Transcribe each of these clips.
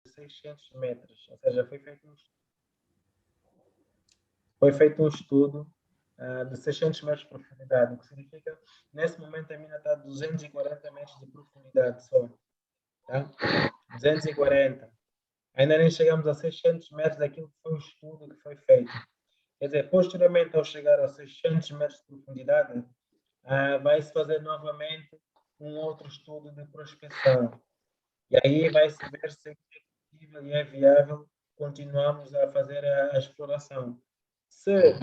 600 metros, ou seja, foi feito um estudo de 600 metros de profundidade, o que significa, nesse momento, a mina está a 240 metros de profundidade só. Tá? 240. Ainda nem chegamos a 600 metros daquilo que foi o estudo que foi feito. Quer dizer, posteriormente, ao chegar a 600 metros de profundidade, vai-se fazer novamente um outro estudo de prospecção. E aí vai-se ver se é possível e é viável continuarmos a fazer a exploração. Se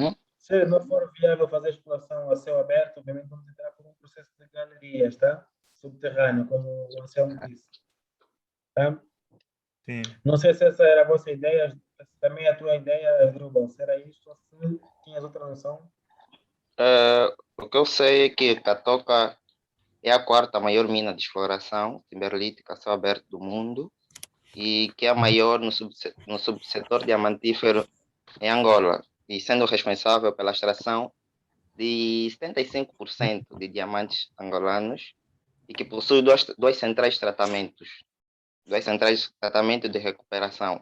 não for viável fazer a exploração a céu aberto, obviamente vamos entrar por um processo de galerias, tá? Subterrâneo, como o Anselmo disse. Tá? Sim. Não sei se essa era a vossa ideia, se também é a tua ideia, Drubal, se era isso ou se tinhas outra noção? O que eu sei é que Catoca é a quarta maior mina de exploração timberlítica a céu aberto do mundo e que é a maior no subsetor diamantífero em Angola, e sendo responsável pela extração de 75% de diamantes angolanos e que possui duas centrais de tratamento de recuperação,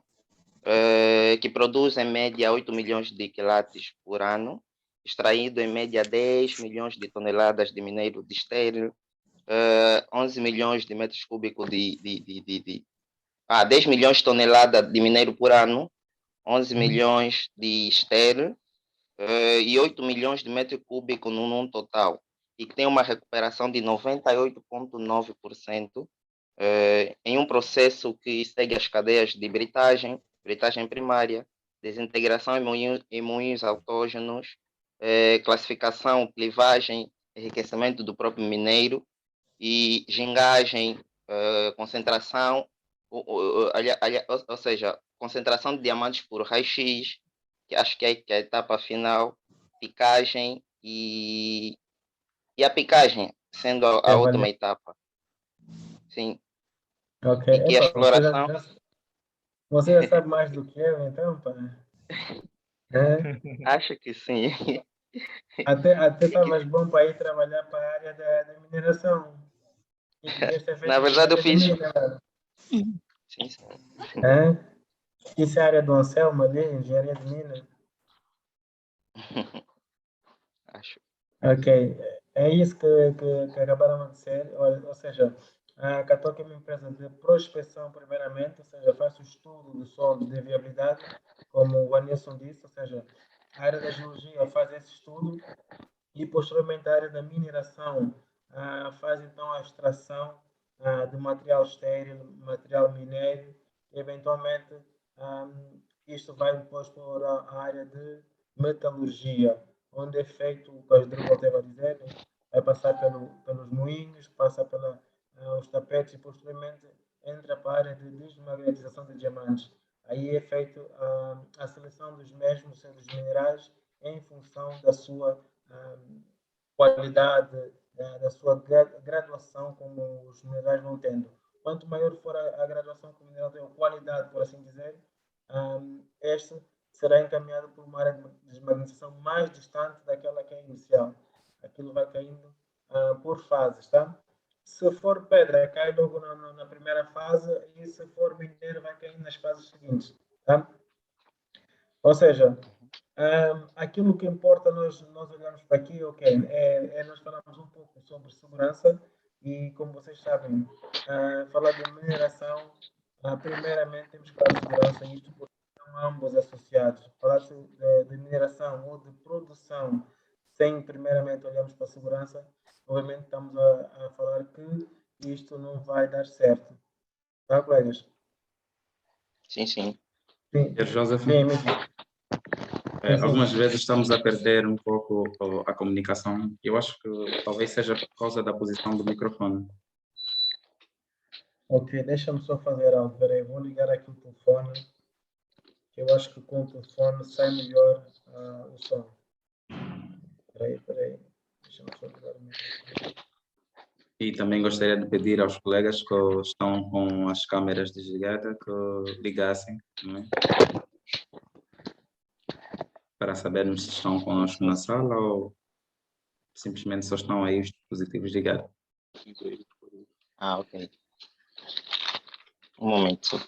que produz em média 8 milhões de quilates por ano, extraído em média 10 milhões de toneladas de minério de estéril, 11 milhões de metros cúbicos 10 milhões de toneladas de minério por ano, 11 milhões de estéril e 8 milhões de metros cúbicos num total, e que tem uma recuperação de 98,9% em um processo que segue as cadeias de britagem primária, desintegração em moinhos autógenos, classificação, clivagem, enriquecimento do próprio mineiro e gingagem, concentração, ou seja, concentração de diamantes por raio-x, que acho que é a etapa final, picagem e a picagem sendo a última etapa. Sim. Ok. E que a exploração... Você já sabe mais do que eu, então, pá? Acho que sim. Até estavas bom para ir trabalhar para a área da mineração. Na verdade, eu fiz... Sim, sim. Isso é a área do Anselmo ali, engenharia de mina? Acho. Ok. É isso que acabaram de dizer. Ou seja, a Catoca é uma empresa de prospecção, primeiramente, ou seja, faz o estudo do solo de viabilidade, como o Anilson disse, ou seja, a área da geologia faz esse estudo e, posteriormente, a área da mineração faz, então, a extração de material estéril, material minério, e, eventualmente, isto vai depois para a área de metalurgia, onde é feito o que a Drupal estava a dizer, vai passar pelos moinhos, passa pelos tapetes e, posteriormente, entra para a área de desmagnetização de diamantes. Aí é feito a seleção dos mesmos, dos minerais, em função da sua qualidade, da sua graduação, como os minerais vão tendo. Quanto maior for a graduação que o mineral tem, a qualidade, por assim dizer, este será encaminhado por uma área de desmagnetização mais distante daquela que é inicial. Aquilo vai caindo por fases, tá? Se for pedra, cai logo na primeira fase, e se for minério, vai caindo nas fases seguintes, tá? Ou seja, aquilo que importa nós olharmos para aqui, ok, nós falamos um pouco sobre segurança e, como vocês sabem, falar de mineração, primeiramente temos que falar de segurança, e isto porque são ambos associados. Falar de mineração ou de produção sem primeiramente olharmos para a segurança, obviamente estamos a falar que isto não vai dar certo. Tá, colegas? Sim. Sim, Joseph? sim. Algumas vezes estamos a perder um pouco a comunicação. Eu acho que talvez seja por causa da posição do microfone. Ok, deixa-me só fazer algo. Peraí, vou ligar aqui o telefone, que eu acho que com o telefone sai melhor o som. Peraí. Deixa-me só ligar o microfone. E também gostaria de pedir aos colegas que estão com as câmeras desligadas que ligassem, não é? Para sabermos se estão conosco na sala ou simplesmente só estão aí os dispositivos ligados. Ok. Um momento.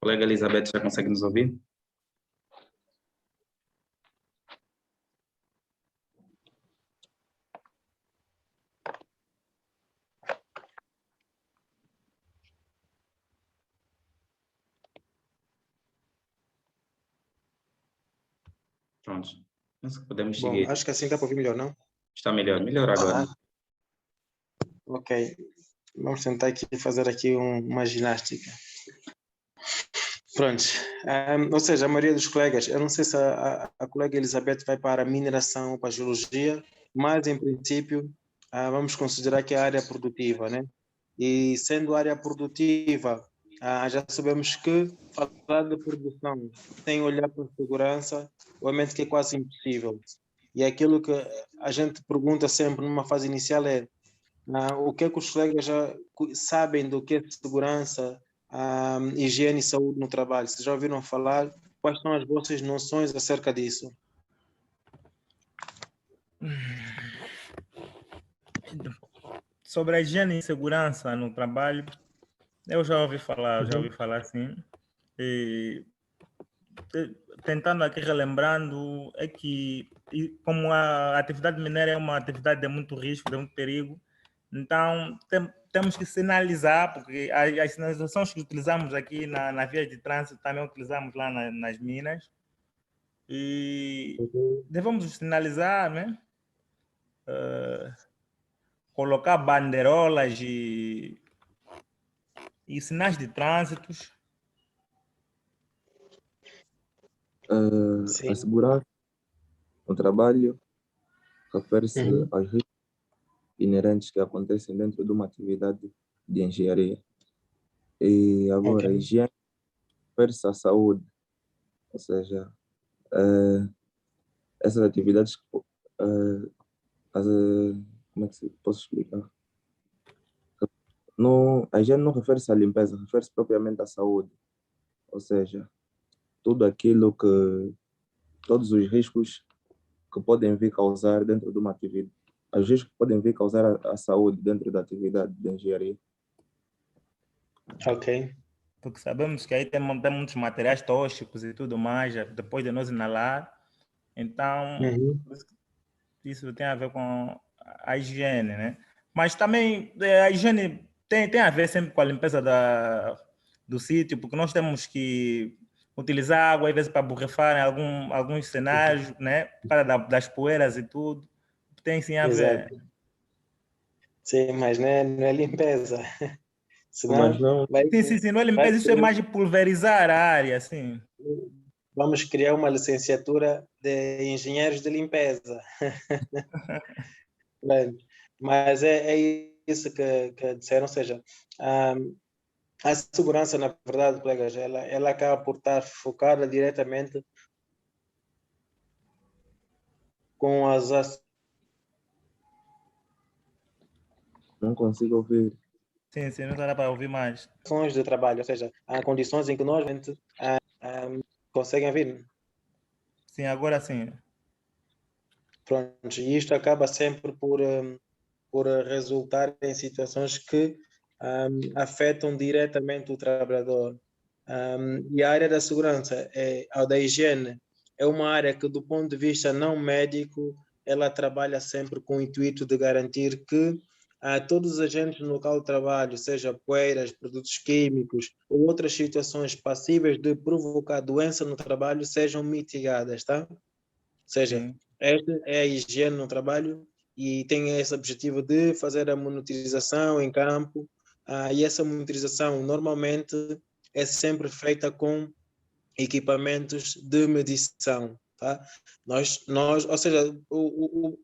Colega Elizabeth, já consegue nos ouvir? Pronto. Penso que podemos Bom, seguir. acho que assim dá para ouvir melhor, não? Está melhor. Melhor agora. Ok. Vamos tentar aqui fazer aqui uma ginástica. Pronto. Ou seja, a maioria dos colegas, eu não sei se a colega Elizabeth vai para a mineração ou para a geologia, mas em princípio vamos considerar que é a área produtiva, né? E sendo área produtiva, já sabemos que falar de produção sem olhar para a segurança, obviamente que é quase impossível. E aquilo que a gente pergunta sempre numa fase inicial é o que é que os colegas já sabem do que é segurança, higiene e saúde no trabalho? Vocês já ouviram falar? Quais são as vossas noções acerca disso? Sobre a higiene e segurança no trabalho, eu já ouvi falar sim. E, tentando aqui relembrando, é que como a atividade mineira é uma atividade de muito risco, de muito perigo, então temos que sinalizar, porque as sinalizações que utilizamos aqui na via de trânsito também utilizamos lá nas minas, e devemos sinalizar, né? Colocar bandeirolas e sinais de trânsito. Sim. A segurança no trabalho refere-se aos riscos inerentes que acontecem dentro de uma atividade de engenharia. E agora, a higiene refere-se à saúde, ou seja, essas atividades, como é que posso explicar? Não, a higiene não refere-se à limpeza, refere-se propriamente à saúde, ou seja, tudo aquilo que, todos os riscos que podem vir causar dentro de uma atividade, os riscos que podem vir causar a saúde dentro da atividade de engenharia. Ok. Porque sabemos que aí tem muitos materiais tóxicos e tudo mais, depois de nós inalar. Então, isso tem a ver com a higiene, né? Mas também a higiene tem a ver sempre com a limpeza do sítio, porque nós temos que utilizar água, às vezes, para borrifar em alguns cenários, né? Para das poeiras e tudo. Tem sim a ver. Exato. Sim, mas não é limpeza. Senão Mas não, Sim, não é limpeza, isso é mais de pulverizar a área, assim. Vamos criar uma licenciatura de engenheiros de limpeza. Mas é isso que disseram, ou seja, a segurança, na verdade, colegas, ela acaba por estar focada diretamente com as não consigo ouvir. Sim, não dá para ouvir mais. ações de trabalho, ou seja, há condições em que nós conseguem vir. Sim, agora sim. Pronto, e isto acaba sempre por resultar em situações que afetam diretamente o trabalhador. E a área da segurança, a da higiene, é uma área que, do ponto de vista não médico, ela trabalha sempre com o intuito de garantir que todos os agentes no local de trabalho, seja poeiras, produtos químicos ou outras situações passíveis de provocar doença no trabalho, sejam mitigadas, tá? Ou seja, Sim. esta é a higiene no trabalho e tem esse objetivo de fazer a monitorização em campo, e essa monitorização normalmente é sempre feita com equipamentos de medição, tá? Ou seja,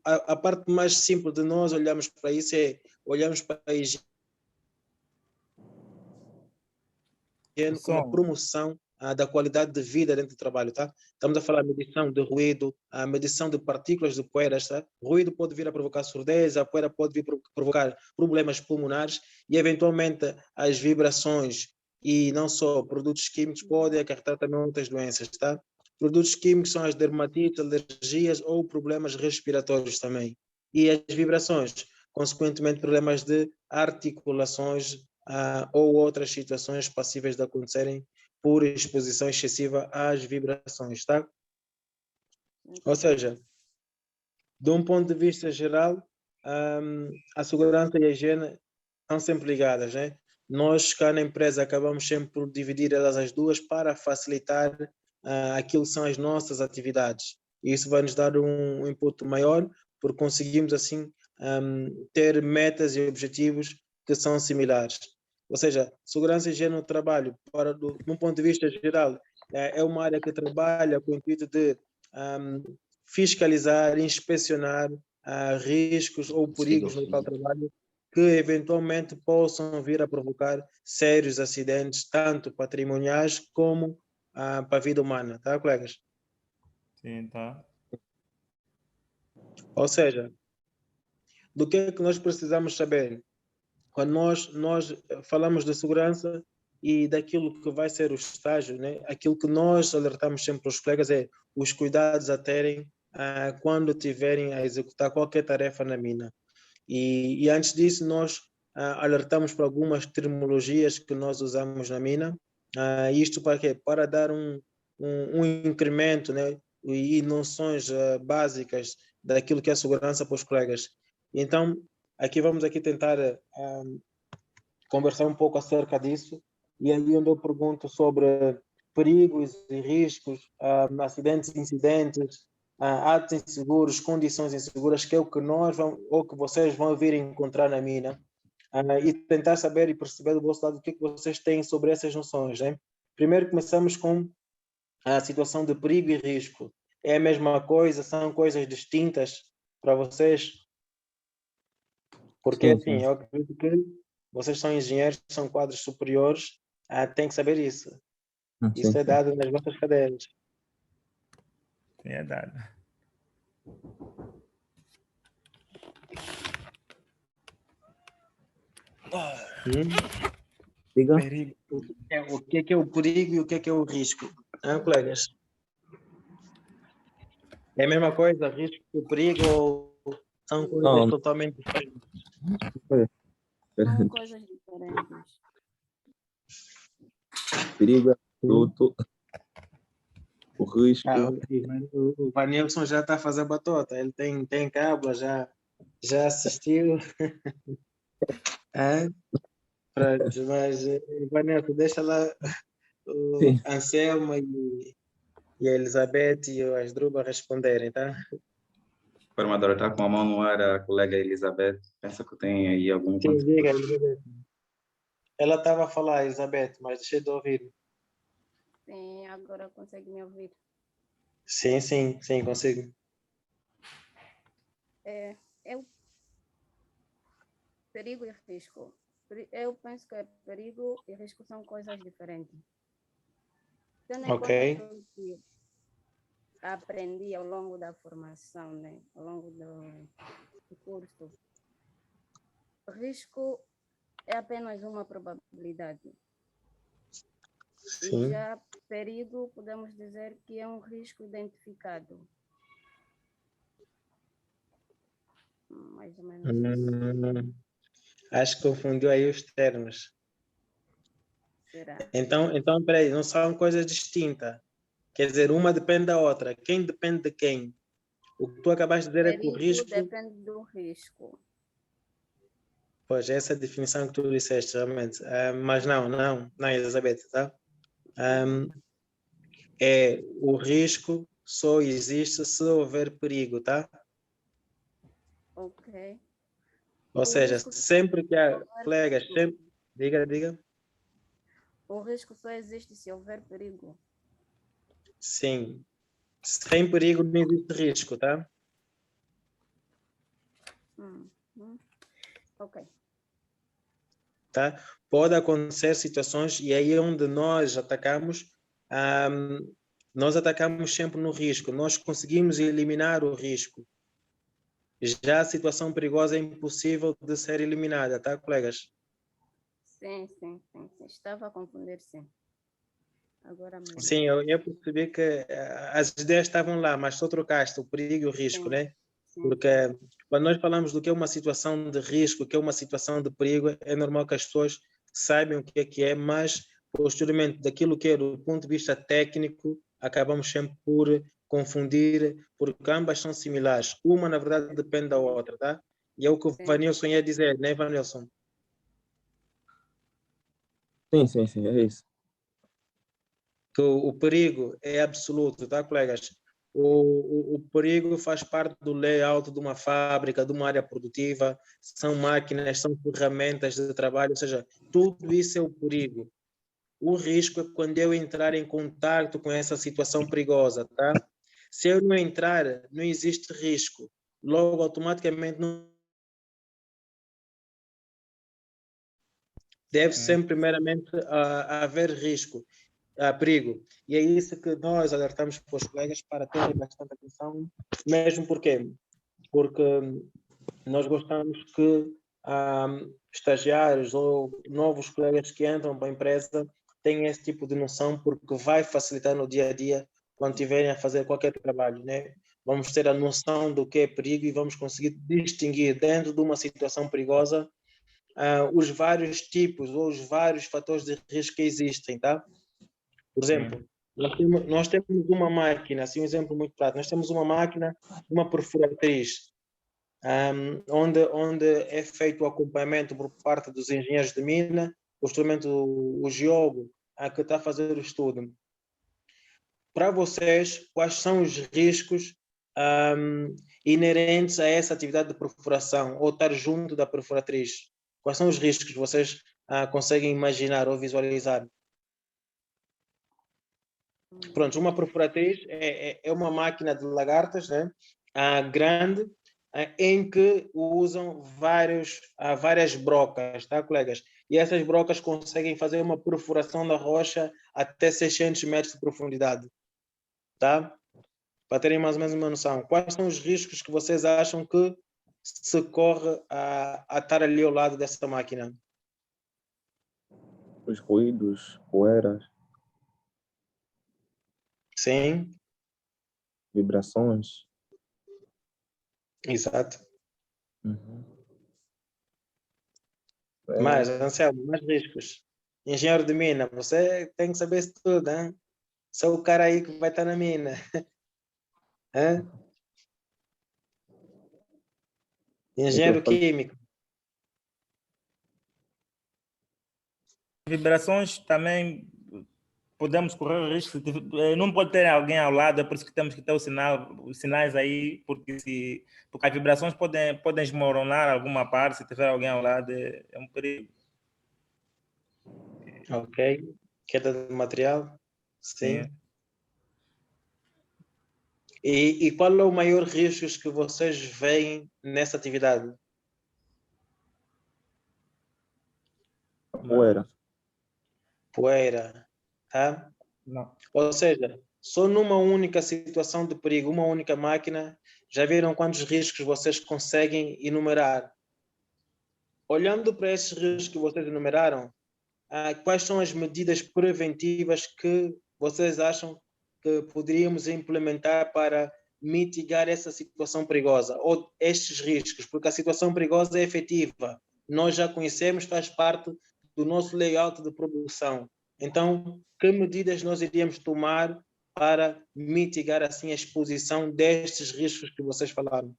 a parte mais simples de nós olharmos para isso é olharmos para a higiene como a promoção da qualidade de vida dentro do trabalho, tá? Estamos a falar de medição de ruído, a medição de partículas de poeiras, tá? O ruído pode vir a provocar surdez, a poeira pode vir a provocar problemas pulmonares e, eventualmente, as vibrações e não só produtos químicos podem acarretar também outras doenças, tá? Produtos químicos são as dermatites, alergias ou problemas respiratórios também. E as vibrações, consequentemente, problemas de articulações ou outras situações passíveis de acontecerem por exposição excessiva às vibrações, tá? Ou seja, de um ponto de vista geral, a segurança e a higiene estão sempre ligadas, né? Nós, cá na empresa, acabamos sempre por dividir elas as duas para facilitar aquilo que são as nossas atividades. E isso vai nos dar um input maior, porque conseguimos, assim, ter metas e objetivos que são similares. Ou seja, segurança e higiene no trabalho, de um ponto de vista geral, é uma área que trabalha com o intuito de fiscalizar, inspecionar riscos ou perigos no local de trabalho que eventualmente possam vir a provocar sérios acidentes, tanto patrimoniais como para a vida humana, tá, colegas? Sim, tá. Ou seja, do que é que nós precisamos saber? Quando nós falamos de segurança e daquilo que vai ser o estágio, né? Aquilo que nós alertamos sempre os colegas é os cuidados a terem quando tiverem a executar qualquer tarefa na mina. E antes disso, nós alertamos para algumas terminologias que nós usamos na mina. Isto para quê? Para dar um incremento, né? E noções básicas daquilo que é segurança para os colegas. Então, vamos tentar conversar um pouco acerca disso. E aí onde eu pergunto sobre perigos e riscos, acidentes e incidentes, atos inseguros, condições inseguras, que é o que ou que vocês vão vir encontrar na mina, e tentar saber e perceber do vosso lado o que é que vocês têm sobre essas noções, né? Primeiro começamos com a situação de perigo e risco. É a mesma coisa? São coisas distintas para vocês? Porque, assim, eu acredito que vocês são engenheiros, são quadros superiores, têm que saber isso. Isso é dado nas vossas cadeiras. Sim, é dado. Diga. O que é o perigo e o que é o risco? Colegas? É a mesma coisa, risco e perigo, ou são coisas totalmente diferentes? São coisas diferentes. Perigo é tudo. O risco. O Vanilson já está a fazer batota, ele tem cabo, já assistiu. Mas, Vanilson, deixa lá o Anselmo e a Elizabeth e o Asdruba responderem, tá? O formador está com a mão no ar, a colega Elizabeth. Pensa que tem aí algum... Sim, diga, Elizabeth. Ela estava a falar, Elizabeth, mas deixei de ouvir. Sim, agora consegue me ouvir? Sim, consigo. Perigo e risco. Eu penso que perigo e risco são coisas diferentes. Ok. Que aprendi ao longo da formação, né? Ao longo do curso. Risco é apenas uma probabilidade. Sim. E já perigo, podemos dizer que é um risco identificado. Mais ou menos isso. Acho que confundiu aí os termos. Será? Então, peraí, não são coisas distintas. Quer dizer, uma depende da outra. Quem depende de quem? O que tu acabaste de dizer é que o risco... depende do risco. Pois, essa é a definição que tu disseste, realmente. Mas não, Elizabeth, tá? O risco só existe se houver perigo, tá? Ok. Ou seja, sempre que há colegas, sempre... Diga. O risco só existe se houver perigo. Sim. Sem perigo não existe risco, tá? Ok. Tá? Pode acontecer situações, e aí é onde nós atacamos sempre no risco. Nós conseguimos eliminar o risco. Já a situação perigosa é impossível de ser eliminada, tá, colegas? Sim. Estava a confundir, sim. Agora mesmo. Sim, eu percebi que as ideias estavam lá, mas só trocaste o perigo e o risco, Sim. né? Sim. Porque quando nós falamos do que é uma situação de risco, o que é uma situação de perigo, é normal que as pessoas saibam o que é, mas posteriormente daquilo que é do ponto de vista técnico, acabamos sempre por confundir, porque ambas são similares. Uma, na verdade, depende da outra, tá? E é o que o Vanilson ia dizer, né, Vanilson? Sim, é isso. Que o perigo é absoluto, tá, colegas? O perigo faz parte do layout de uma fábrica, de uma área produtiva, são máquinas, são ferramentas de trabalho, ou seja, tudo isso é o perigo. O risco é quando eu entrar em contato com essa situação perigosa, tá? Se eu não entrar, não existe risco. Logo, automaticamente, não deve sempre, primeiramente, haver risco, perigo. E é isso que nós alertamos para os colegas para terem bastante atenção, mesmo porque nós gostamos que estagiários ou novos colegas que entram para a empresa tenham esse tipo de noção, porque vai facilitar no dia a dia quando estiverem a fazer qualquer trabalho, né? Vamos ter a noção do que é perigo e vamos conseguir distinguir dentro de uma situação perigosa os vários tipos ou os vários fatores de risco que existem, tá? Por exemplo, nós temos uma máquina, assim um exemplo muito prático, nós temos uma máquina, uma perfuratriz, onde é feito o acompanhamento por parte dos engenheiros de mina, posteriormente o geólogo que está a fazer o estudo. Para vocês, quais são os riscos inerentes a essa atividade de perfuração ou estar junto da perfuratriz? Quais são os riscos que vocês conseguem imaginar ou visualizar? Pronto, uma perfuratriz é uma máquina de lagartas, né? Grande, em que usam várias brocas, tá, colegas? E essas brocas conseguem fazer uma perfuração da rocha até 600 metros de profundidade, tá? Para terem mais ou menos uma noção. Quais são os riscos que vocês acham que se corre a estar ali ao lado dessa máquina? Os ruídos, poeiras, Sim, vibrações. exato. É, Anselmo, mais riscos. Engenheiro de mina, você tem que saber isso tudo, hein? Sou o cara aí que vai estar na mina. Hein? Engenheiro microfone. químico. Vibrações também podemos correr o risco, não pode ter alguém ao lado, é por isso que temos que ter os sinais aí, porque as vibrações podem desmoronar alguma parte, se tiver alguém ao lado, é um perigo. Ok. Queda de material. Sim. Sim. E qual é o maior risco que vocês veem nessa atividade? A poeira. Poeira, tá? Não. Ou seja, só numa única situação de perigo, uma única máquina, já viram quantos riscos vocês conseguem enumerar? Olhando para esses riscos que vocês enumeraram, quais são as medidas preventivas que vocês acham que poderíamos implementar para mitigar essa situação perigosa ou estes riscos? Porque a situação perigosa é efetiva. Nós já conhecemos, faz parte do nosso layout de produção. Então, que medidas nós iríamos tomar para mitigar assim a exposição destes riscos que vocês falaram?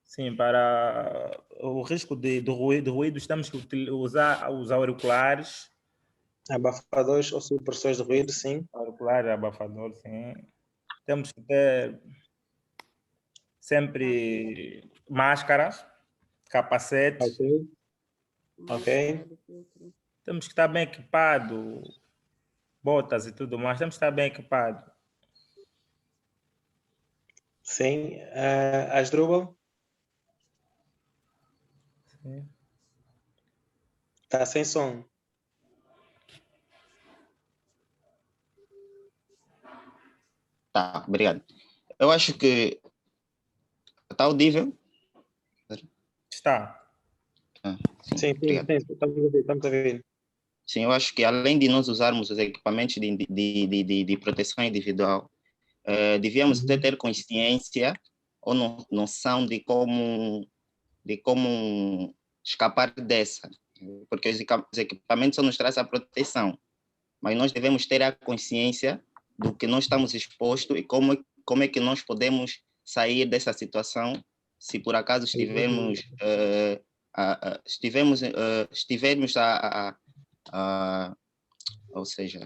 Sim, para o risco do ruído, temos que usar os auriculares. Abafadores ou supressores de ruído, sim. Auriculares, abafador, sim. Temos que ter sempre máscaras, capacetes. Ok. Temos que estar bem equipado, botas e tudo mais. Temos que estar bem equipado. Sim. Asdrubal? Sim. Está sem som. Tá, obrigado. Eu acho que está audível. Está. Sim, Obrigado. estamos a ver. Sim, eu acho que além de nós usarmos os equipamentos de proteção individual, devíamos ter consciência ou noção de como escapar dessa, porque os equipamentos só nos trazem a proteção, mas nós devemos ter a consciência do que nós estamos expostos e como é que nós podemos sair dessa situação se por acaso estivermos ou seja,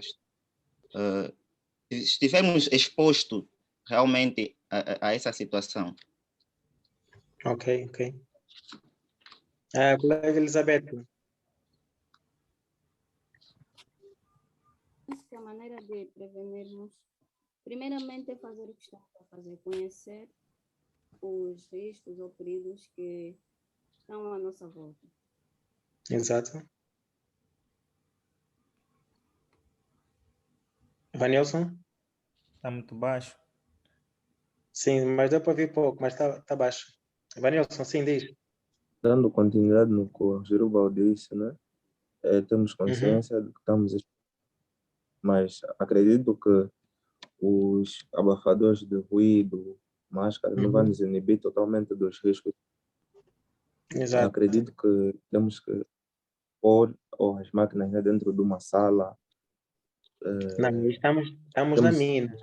estivermos expostos realmente a essa situação. Ok. Colega Elizabeth. Acho que a maneira de prevenirmos, primeiramente, é fazer o que estamos a fazer, conhecer os riscos ou perigos que estão à nossa volta. Exato. Vanilson? Está muito baixo. Sim, mas deu para ouvir pouco, mas está baixo. Vanilson, sim, diz. Dando continuidade no que o Jerubal disse, né? Temos consciência de que estamos... Mas acredito que os abafadores de ruído, máscara, não vão nos inibir totalmente dos riscos. Exato. Acredito que temos que pôr as máquinas dentro de uma sala. Não, estamos na mina.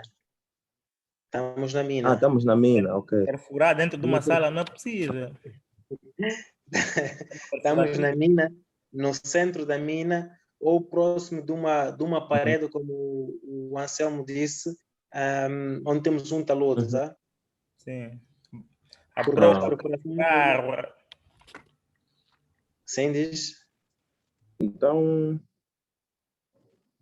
Estamos na mina. Estamos na mina, ok. Perfurar dentro de uma sala não é possível. Estamos na mina, no centro da mina, ou próximo de uma parede, como o Anselmo disse, onde temos um talude, tá? Sim. A própria Carro. Sim, diz. Então,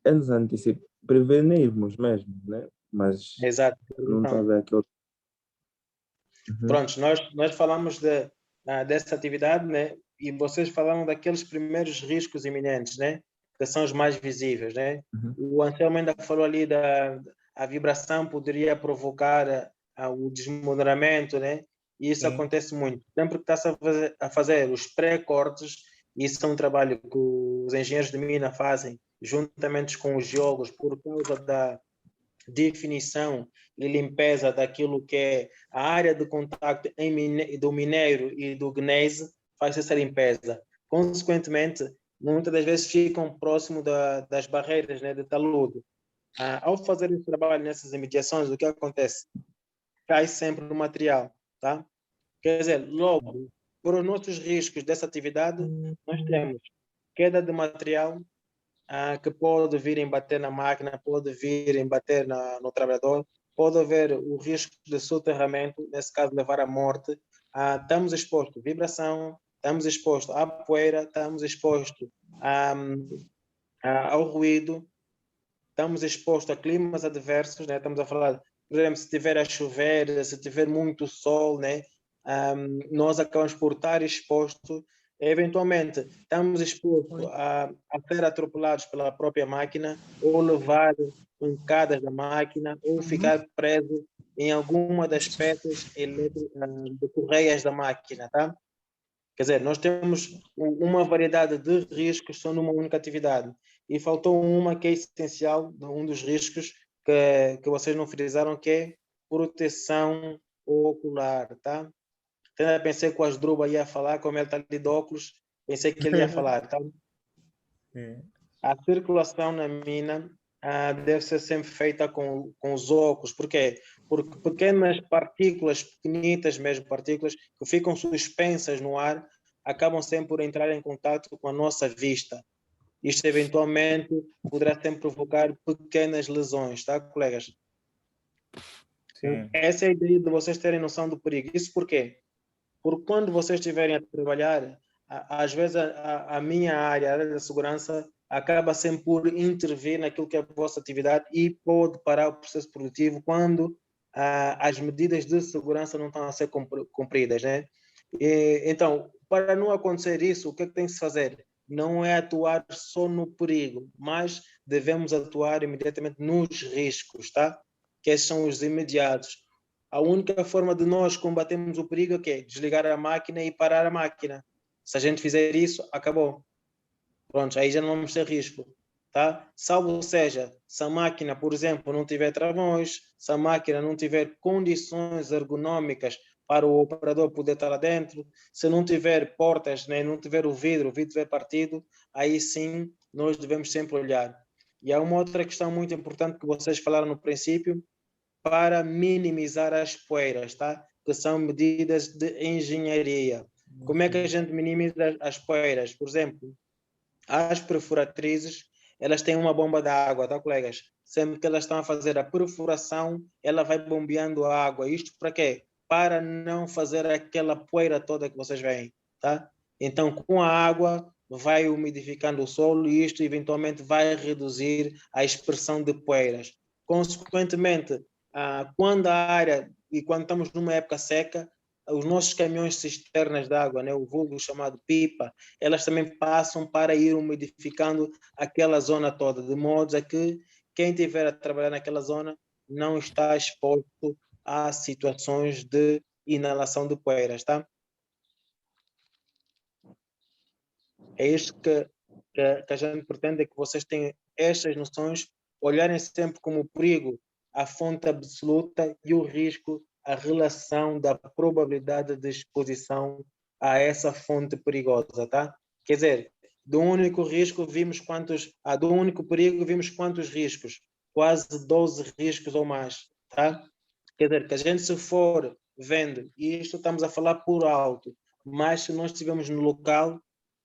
é nos antecipar, prevenirmos mesmo, né? Mas exato. Não está a ver aquilo. Pronto, nós falamos dessa atividade, né? E vocês falaram daqueles primeiros riscos iminentes, né? Que são os mais visíveis, né? O Anselmo ainda falou ali a vibração poderia provocar o desmoderamento, né? E isso acontece muito. Sempre que está a fazer os pré-cortes, isso é um trabalho que os engenheiros de mina fazem juntamente com os geólogos por causa da definição e limpeza daquilo que é a área de contacto do minério e do gneiss, faz essa limpeza. Consequentemente, muitas das vezes ficam próximo das barreiras, né, de talude. Ao fazer esse trabalho nessas imediações, o que acontece? Cai sempre no material, tá? Quer dizer, logo, por os nossos riscos dessa atividade, nós temos queda de material, que pode vir embater na máquina, pode vir embater no trabalhador, pode haver o risco de soterramento, nesse caso levar à morte. Estamos expostos à vibração, estamos expostos à poeira, estamos expostos ao ruído, estamos expostos a climas adversos, né? Estamos a falar, por exemplo, se tiver a chover, se tiver muito sol, né? Nós acabamos por estar expostos. Eventualmente, estamos expostos a ser atropelados pela própria máquina, ou levar pancadas da máquina, ou ficar preso em alguma das peças de correias da máquina, tá? Quer dizer, nós temos uma variedade de riscos só numa única atividade. E faltou uma que é essencial, um dos riscos que vocês não frisaram, que é proteção ocular, tá? Até pensei que o Asdrubal ia falar, como ele está ali de óculos, pensei que ele ia falar. Tá? A circulação na mina deve ser sempre feita com os óculos. Por quê? Porque pequenas partículas, pequenitas mesmo, partículas que ficam suspensas no ar, acabam sempre por entrar em contato com a nossa vista. Isto, eventualmente, poderá sempre provocar pequenas lesões, tá, colegas? Sim. Essa é a ideia de vocês terem noção do perigo. Isso por quê? Porque quando vocês estiverem a trabalhar, às vezes a minha área, a área da segurança, acaba sempre por intervir naquilo que é a vossa atividade e pode parar o processo produtivo quando as medidas de segurança não estão a ser cumpridas, né? Então, para não acontecer isso, o que é que tem que se fazer? Não é atuar só no perigo, mas devemos atuar imediatamente nos riscos, tá? Que esses são os imediatos. A única forma de nós combatermos o perigo é que é desligar a máquina e parar a máquina. Se a gente fizer isso, acabou. Pronto, aí já não vamos ter risco. Tá? Salvo seja, se a máquina, por exemplo, não tiver travões, se a máquina não tiver condições ergonômicas para o operador poder estar lá dentro, se não tiver portas, né, não tiver o vidro estiver partido, aí sim nós devemos sempre olhar. E há uma outra questão muito importante que vocês falaram no princípio, para minimizar as poeiras, tá? Que são medidas de engenharia. Como é que a gente minimiza as poeiras? Por exemplo, as perfuratrizes, elas têm uma bomba de água, tá, colegas? Sempre que elas estão a fazer a perfuração, ela vai bombeando a água. Isto para quê? Para não fazer aquela poeira toda que vocês veem, tá? Então, com a água, vai umidificando o solo e isto eventualmente vai reduzir a expressão de poeiras. Consequentemente, quando a área, e quando estamos numa época seca, os nossos caminhões cisternas de água, né, o vulgo chamado pipa, elas também passam para ir umidificando aquela zona toda, de modo a que quem estiver a trabalhar naquela zona não está exposto a situações de inalação de poeiras, tá? É isto que a gente pretende, é que vocês tenham estas noções, olharem sempre como o perigo, a fonte absoluta, e o risco, a relação da probabilidade de exposição a essa fonte perigosa, tá? Quer dizer, do único risco vimos quantos, do único perigo vimos quantos riscos? Quase 12 riscos ou mais, tá? Quer dizer, que a gente se for vendo, e isto estamos a falar por alto, mas se nós estivermos no local,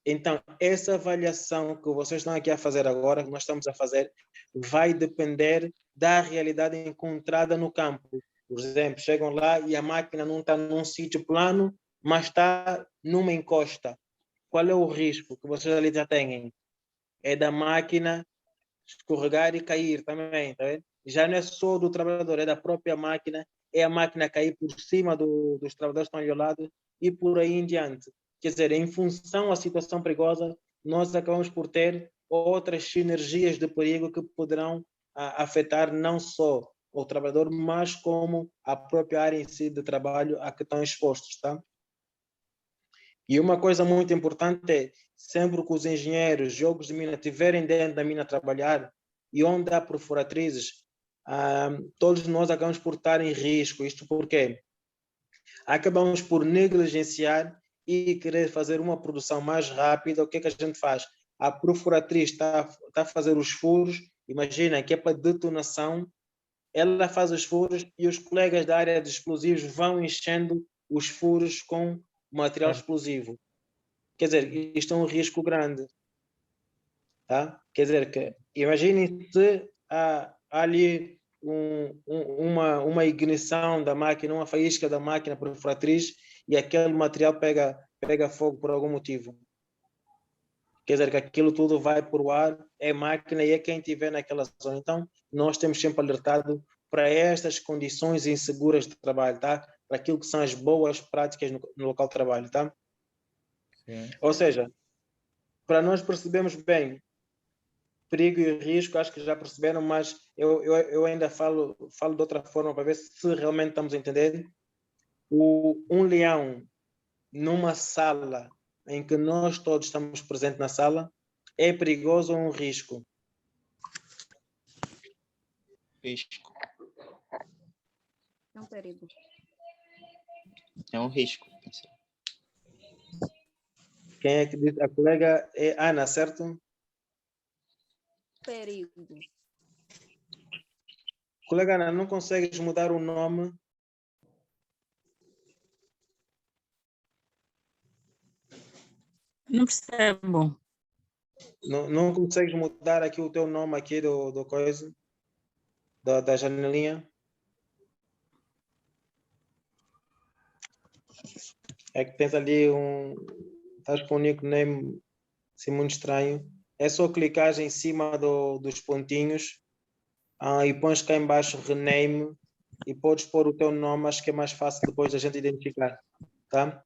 então essa avaliação que vocês estão aqui a fazer agora, que nós estamos a fazer, vai depender da realidade encontrada no campo. Por exemplo, chegam lá e a máquina não está num sítio plano, mas está numa encosta. Qual é o risco que vocês ali já têm? É da máquina escorregar e cair também, tá vendo? Já não é só do trabalhador, é da própria máquina, é a máquina cair por cima dos trabalhadores que estão ali ao lado e por aí em diante. Quer dizer, em função da situação perigosa, nós acabamos por ter outras sinergias de perigo que poderão afetar não só o trabalhador, mas como a própria área em si de trabalho a que estão expostos, tá? E uma coisa muito importante é, sempre que os engenheiros, jogos de mina estiverem dentro da mina a trabalhar e onde há perfuratrizes, todos nós acabamos por estar em risco. Isto porque acabamos por negligenciar e querer fazer uma produção mais rápida. O que é que a gente faz? A perfuratriz está a fazer os furos, imagina que é para detonação, ela faz os furos e os colegas da área de explosivos vão enchendo os furos com material explosivo. Quer dizer, isto é um risco grande. Tá? Quer dizer, que imagine se há ali uma ignição da máquina, uma faísca da máquina perfuratriz e aquele material pega fogo por algum motivo. Quer dizer, que aquilo tudo vai para o ar, é máquina e é quem estiver naquela zona. Então, nós temos sempre alertado para estas condições inseguras de trabalho, tá? Para aquilo que são as boas práticas no local de trabalho, tá? Sim. Ou seja, para nós percebermos bem perigo e risco, acho que já perceberam, mas eu ainda falo de outra forma para ver se realmente estamos a entender. Um leão numa sala em que nós todos estamos presentes na sala é perigoso ou um risco? Risco. É um perigo. É um risco. Quem é que diz? A colega é Ana, certo? Perigo. Colega Ana, não consegues mudar o nome? Não percebo. Não consegues mudar aqui o teu nome aqui do coisa? Da janelinha? É que tens ali estás com um nickname assim muito estranho. É só clicar em cima dos pontinhos e pões cá embaixo rename e podes pôr o teu nome, acho que é mais fácil depois da gente identificar, tá?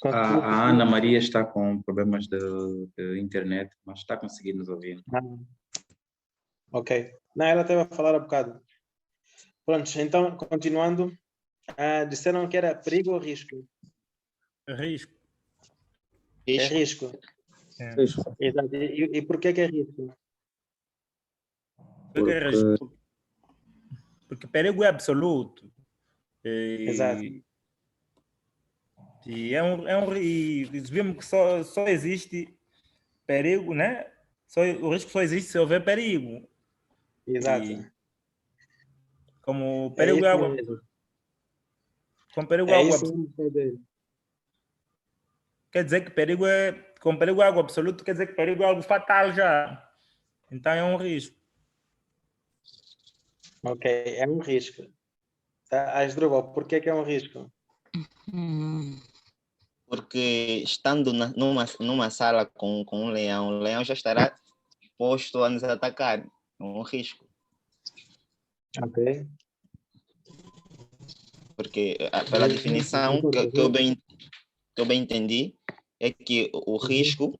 A Ana Maria está com problemas de internet, mas está conseguindo nos ouvir. Ok. Não, ela estava a falar há bocado. Pronto, então, continuando. Disseram que era perigo ou risco? Risco. É risco. É. Risco. Exato. E por que é risco? Porque é risco. Porque perigo é absoluto. Exato. E e vimos que só existe perigo, né? O risco só existe se houver perigo. Exato. E como É perigo é isso água, mesmo. com perigo é É água, isso mesmo, Frederico. quer dizer que com perigo é algo absoluto, quer dizer que perigo é algo fatal já. Então é um risco. Ok, é um risco. Tá? Asdrubal, por que é um risco? Porque estando numa sala com um leão, o leão já estará exposto a nos atacar. É um risco. Ok. Porque pela definição que eu bem entendi, é que o risco,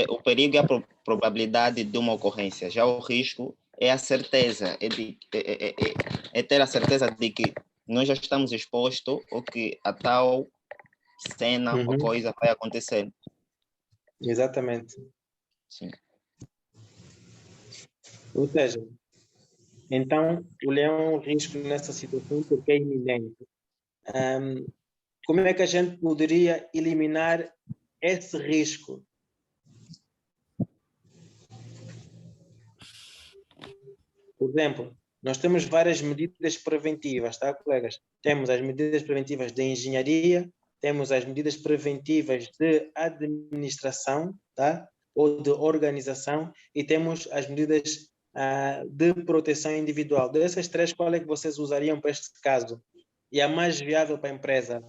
o perigo é a probabilidade de uma ocorrência. Já o risco é a certeza, é ter a certeza de que nós já estamos expostos ou que a tal cena ou coisa vai acontecer. Exatamente. Sim. Ou seja, então o leão é um risco nessa situação porque é iminente. Como é que a gente poderia eliminar esse risco? Por exemplo, nós temos várias medidas preventivas, tá, colegas? Temos as medidas preventivas de engenharia, temos as medidas preventivas de administração, tá? Ou de organização, e temos as medidas de proteção individual. Dessas três, qual é que vocês usariam para este caso? E a mais viável para a empresa?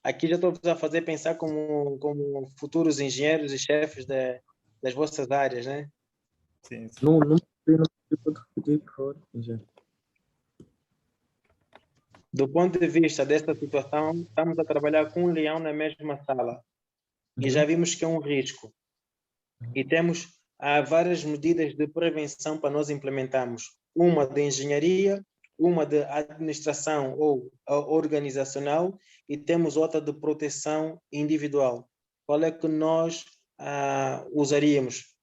Aqui já estou a fazer pensar como futuros engenheiros e chefes das vossas áreas, né? Sim, sim. Não pode repetir, por favor. Já. Do ponto de vista desta situação, estamos a trabalhar com um leão na mesma sala e já vimos que é um risco. E temos várias medidas de prevenção para nós implementarmos. Uma de engenharia, uma de administração ou organizacional e temos outra de proteção individual. Qual é que nós usaríamos?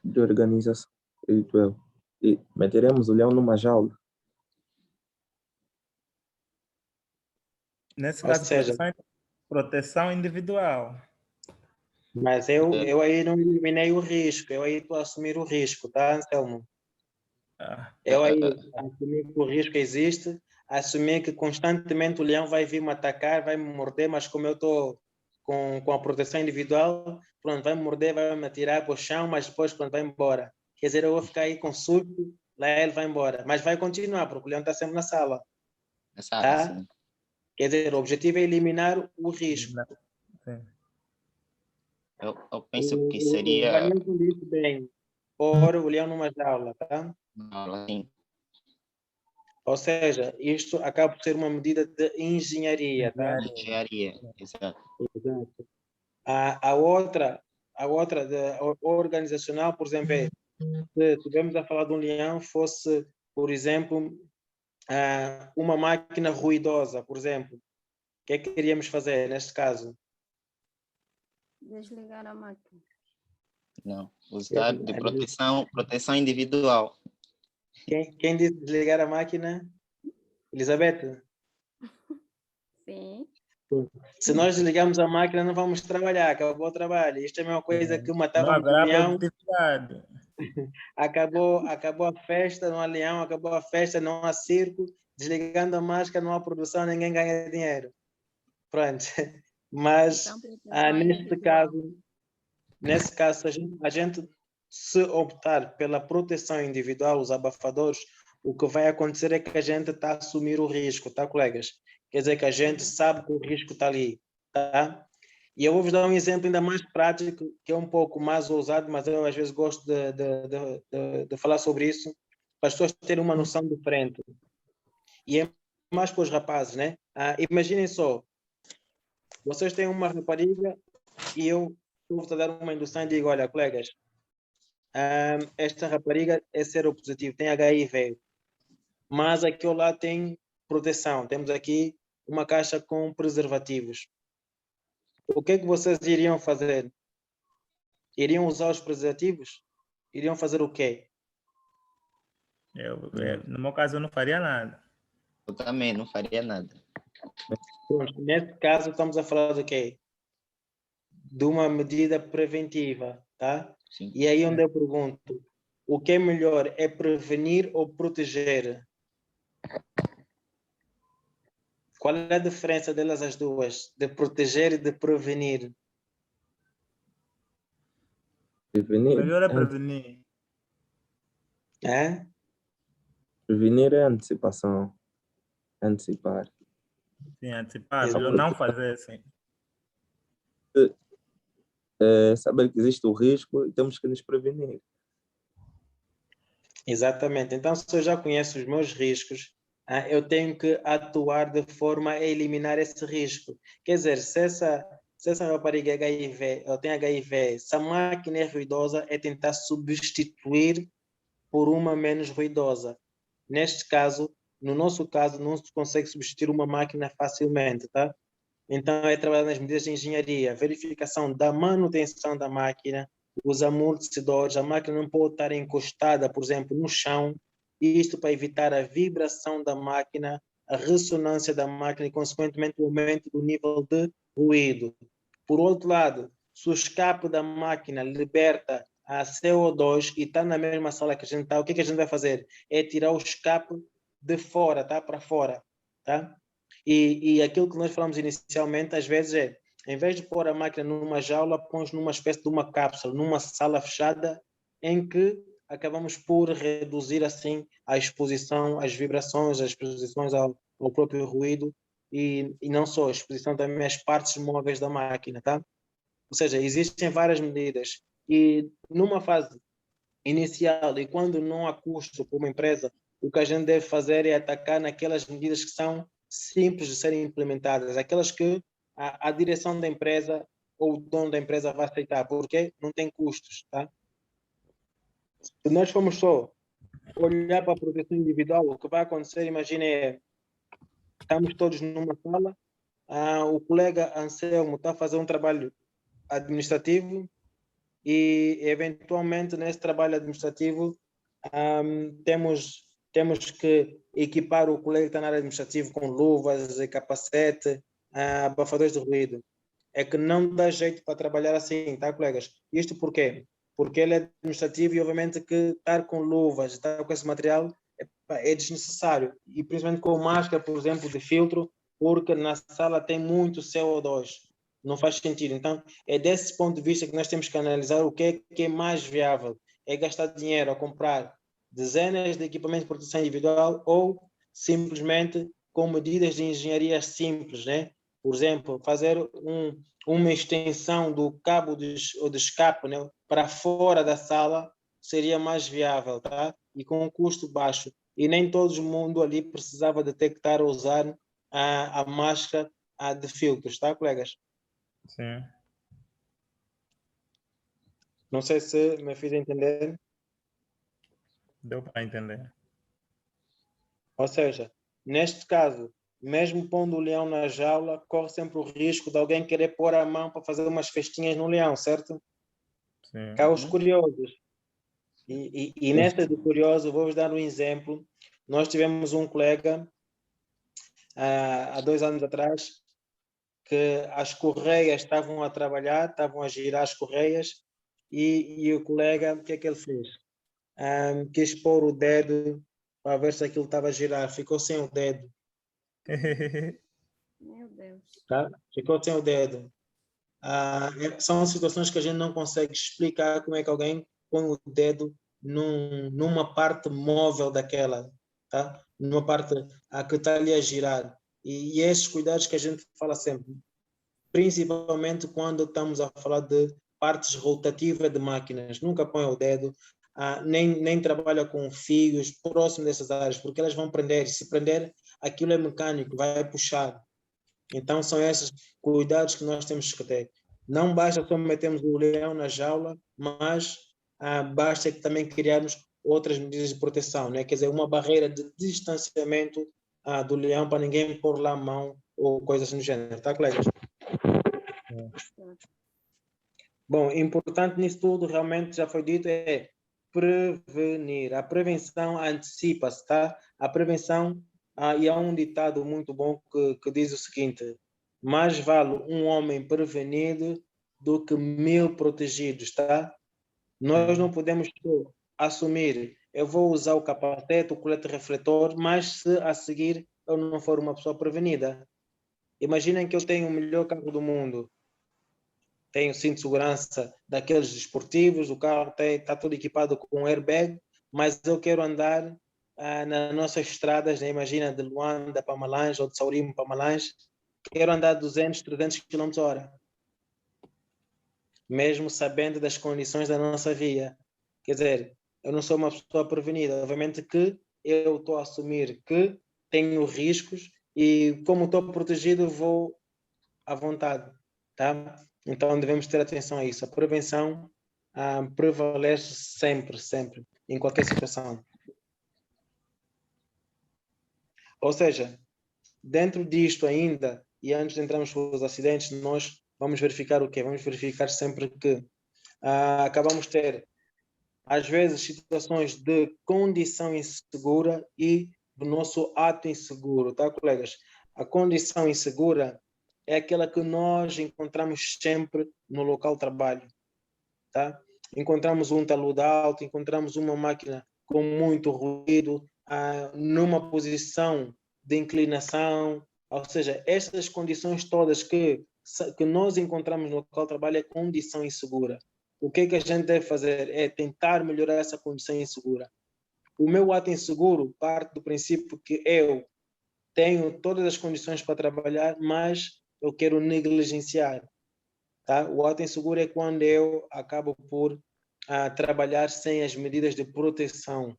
De organização, acredito eu. E meteremos o leão numa jaula. Nesse Ou caso, seja, proteção individual. mas eu aí não eliminei o risco, eu aí estou a assumir o risco, tá, Anselmo? Eu aí assumir que o risco existe, assumir que constantemente o leão vai vir me atacar, vai me morder, mas como eu estou com a proteção individual, pronto, vai me morder, vai me atirar para o chão, mas depois pronto, vai embora. Quer dizer, eu vou ficar aí com susto, lá ele vai embora. Mas vai continuar, porque o leão está sempre na sala. Tá? Sim. Quer dizer, o objetivo é eliminar o risco. Sim. Eu penso que O seria. Vanilton disse bem, pôr o leão numa jaula, tá? Sim. Ou seja, isto acaba por ser uma medida de engenharia, tá? Engenharia, exato. Exato. A outra organizacional, por exemplo, se estivermos a falar de um leão, fosse, por exemplo, uma máquina ruidosa, por exemplo. O que é que queríamos fazer neste caso? Desligar a máquina. Não, usar de proteção individual. Quem disse desligar a máquina? Elizabeth? Sim. Se nós desligarmos a máquina, não vamos trabalhar, acabou o trabalho. Isto é a mesma coisa que Não matávamos o haverá leão, produtividade. acabou a festa, não há leão, acabou a festa, não há circo, desligando a máscara, não há produção, ninguém ganha dinheiro. Pronto. Mas Então, proteção nesse caso, a gente se optar pela proteção individual, os abafadores, o que vai acontecer é que a gente está a assumir o risco, tá, colegas? Quer dizer que a gente sabe que o risco está ali, tá? E eu vou vos dar um exemplo ainda mais prático, que é um pouco mais ousado, mas eu às vezes gosto de falar sobre isso, para as pessoas terem uma noção diferente. E é mais para os rapazes, né? Imaginem só, vocês têm uma rapariga e eu vou-te dar uma indução e digo, olha, colegas, esta rapariga é seropositivo, tem HIV, mas aqui ao lado tem proteção, temos aqui uma caixa com preservativos. O que é que vocês iriam fazer? Iriam usar os preservativos? Iriam fazer o quê? No meu caso, eu não faria nada. Eu também não faria nada. Pronto, nesse caso, estamos a falar de quê? De uma medida preventiva, tá? Sim. E aí onde eu pergunto, o que é melhor, é prevenir ou proteger? Qual é a diferença delas as duas? De proteger e de prevenir? Prevenir, Melhor é prevenir. É? prevenir é antecipação. Antecipar. Sim, antecipar. Melhor não fazer assim. Saber que existe o risco e temos que nos prevenir. Exatamente. Então, se eu já conheço os meus riscos, eu tenho que atuar de forma a eliminar esse risco. Quer dizer, se essa rapariga é HIV, ela tem HIV, se a máquina é ruidosa, é tentar substituir por uma menos ruidosa. Neste caso, no nosso caso, não se consegue substituir uma máquina facilmente, tá? Então, é trabalhar nas medidas de engenharia, verificação da manutenção da máquina, os amortecedores, a máquina não pode estar encostada, por exemplo, no chão, isto para evitar a vibração da máquina, a ressonância da máquina e, consequentemente, o aumento do nível de ruído. Por outro lado, se o escape da máquina liberta a CO2 e está na mesma sala que a gente está, o que a gente vai fazer? É tirar o escape de fora, tá? Para fora, tá? E aquilo que nós falamos inicialmente, às vezes em vez de pôr a máquina numa jaula, pões numa espécie de uma cápsula, numa sala fechada, em que acabamos por reduzir assim a exposição às vibrações, as exposições ao próprio ruído e não só, a exposição também às partes móveis da máquina, tá? Ou seja, existem várias medidas e numa fase inicial e quando não há custo para uma empresa, o que a gente deve fazer é atacar naquelas medidas que são simples de serem implementadas, aquelas que a direção da empresa ou o dono da empresa vai aceitar, porque não tem custos, tá? Se nós formos só olhar para a proteção individual, o que vai acontecer, imagine, estamos todos numa sala, o colega Anselmo está a fazer um trabalho administrativo e, eventualmente, nesse trabalho administrativo, temos que equipar o colega que está na área administrativa com luvas, capacete, abafadores de ruído. É que não dá jeito para trabalhar assim, tá, colegas? Isto por quê? Porque ele é administrativo e, obviamente, que estar com luvas, estar com esse material é desnecessário. E, principalmente com máscara, por exemplo, de filtro, porque na sala tem muito CO2. Não faz sentido. Então, é desse ponto de vista que nós temos que analisar o que é mais viável. É gastar dinheiro a comprar dezenas de equipamentos de proteção individual ou simplesmente com medidas de engenharia simples, né? Por exemplo, fazer uma extensão do cabo de escape, né, para fora da sala seria mais viável, tá? E com um custo baixo. E nem todo mundo ali precisava de ter que estar a usar a máscara de filtros, tá, colegas? Sim. Não sei se me fiz entender. Deu para entender. Ou seja, neste caso, mesmo pondo o leão na jaula, corre sempre o risco de alguém querer pôr a mão para fazer umas festinhas no leão, certo? Sim. Cá os curiosos. E nesta de curioso, vou-vos dar um exemplo. Nós tivemos um colega, há 2 anos atrás, que as correias estavam a trabalhar, estavam a girar as correias, e o colega, o que é que ele fez? Quis pôr o dedo para ver se aquilo estava a girar, ficou sem o dedo. Meu Deus. Tá? Ficou sem o dedo. São situações que a gente não consegue explicar como é que alguém põe o dedo numa parte móvel daquela, tá? Numa parte que está ali a girar. E esses cuidados que a gente fala sempre, principalmente quando estamos a falar de partes rotativas de máquinas. Nunca põe o dedo, nem trabalha com fios próximo dessas áreas, porque elas vão prender. Se prender, aquilo é mecânico, vai puxar. Então, são esses cuidados que nós temos que ter. Não basta só metermos o leão na jaula, mas basta que também criarmos outras medidas de proteção, né? Quer dizer, uma barreira de distanciamento do leão para ninguém pôr lá a mão ou coisas do gênero. Tá, colegas? Bom, importante nisso tudo, realmente já foi dito, é prevenir. A prevenção antecipa-se, tá? A prevenção, e há um ditado muito bom que diz o seguinte: mais vale um homem prevenido do que 1000 protegidos, tá? Nós não podemos assumir, eu vou usar o capacete, o colete refletor, mas se a seguir eu não for uma pessoa prevenida. Imaginem que eu tenho o melhor carro do mundo, tenho cinto de segurança daqueles desportivos, o carro está todo equipado com airbag, mas eu quero andar nas nossas estradas, né? Imagina de Luanda para Malange ou de Saurimo para Malange, quero andar 200, 300 km hora, mesmo sabendo das condições da nossa via. Quer dizer, eu não sou uma pessoa prevenida. Obviamente que eu estou a assumir que tenho riscos e como estou protegido, vou à vontade, tá? Então devemos ter atenção a isso. A prevenção prevalece sempre, sempre, em qualquer situação. Ou seja, dentro disto ainda, e antes de entrarmos nos acidentes, nós vamos verificar o quê? Vamos verificar sempre que acabamos de ter, às vezes, situações de condição insegura e do nosso ato inseguro, tá, colegas? A condição insegura é aquela que nós encontramos sempre no local de trabalho, tá? Encontramos um talude alto, encontramos uma máquina com muito ruído, numa posição de inclinação, ou seja, estas condições todas que nós encontramos no local de trabalho é condição insegura. O que a gente deve fazer é tentar melhorar essa condição insegura. O meu ato inseguro parte do princípio que eu tenho todas as condições para trabalhar, mas eu quero negligenciar. Tá? O ato inseguro é quando eu acabo por trabalhar sem as medidas de proteção,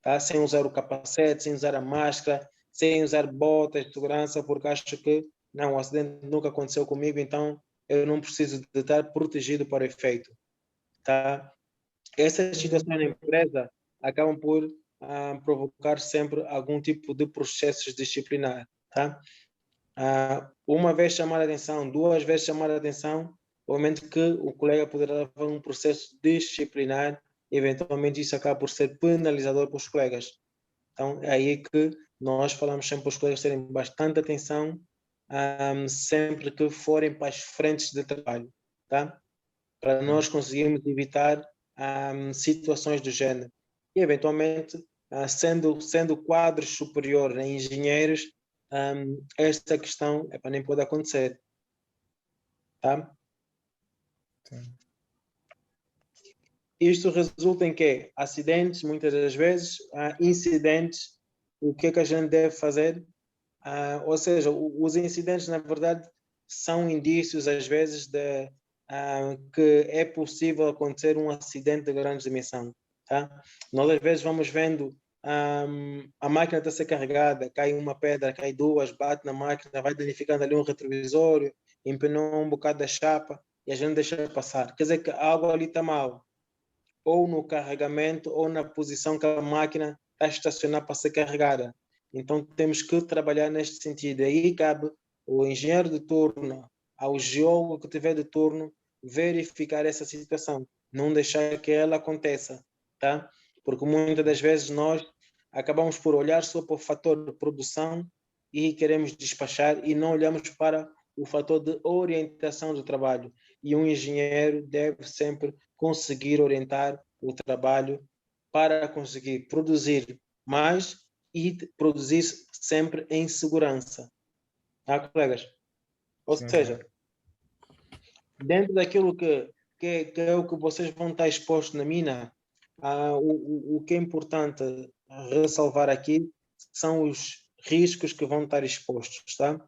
tá? Sem usar o capacete, sem usar a máscara, sem usar botas de segurança, porque acho que não, o acidente nunca aconteceu comigo, então eu não preciso de estar protegido para o efeito. Tá? Essas situações na empresa acabam por provocar sempre algum tipo de processos disciplinares. Tá? Uma vez chamar a atenção, 2 vezes chamar a atenção, obviamente que o colega poderá levar um processo disciplinar e eventualmente isso acaba por ser penalizador para os colegas. Então é aí que nós falamos sempre para os colegas terem bastante atenção sempre que forem para as frentes de trabalho, tá? Para nós conseguirmos evitar situações do género. E, eventualmente, sendo quadros superiores a engenheiros, esta questão nem pode acontecer. Tá? Sim. Isto resulta em quê? Acidentes, muitas das vezes, incidentes. O que é que a gente deve fazer? Ou seja, os incidentes, na verdade, são indícios, às vezes, de que é possível acontecer um acidente de grande dimensão. Tá? Nós, às vezes, vamos vendo a máquina está a ser carregada, cai uma pedra, cai 2, bate na máquina, vai danificando ali um retrovisório, empenou um bocado da chapa e a gente deixa passar. Quer dizer que algo ali está mal. Ou no carregamento, ou na posição que a máquina está a estacionar para ser carregada. Então, temos que trabalhar neste sentido. Aí cabe o engenheiro de turno, ao geólogo que tiver de turno, verificar essa situação, não deixar que ela aconteça, tá? Porque muitas das vezes nós acabamos por olhar só para o fator de produção e queremos despachar e não olhamos para o fator de orientação do trabalho. E um engenheiro deve sempre conseguir orientar o trabalho para conseguir produzir mais e produzir sempre em segurança. Tá, colegas? Ou seja, dentro daquilo que é o que vocês vão estar expostos na mina, o que é importante ressalvar aqui são os riscos que vão estar expostos, tá?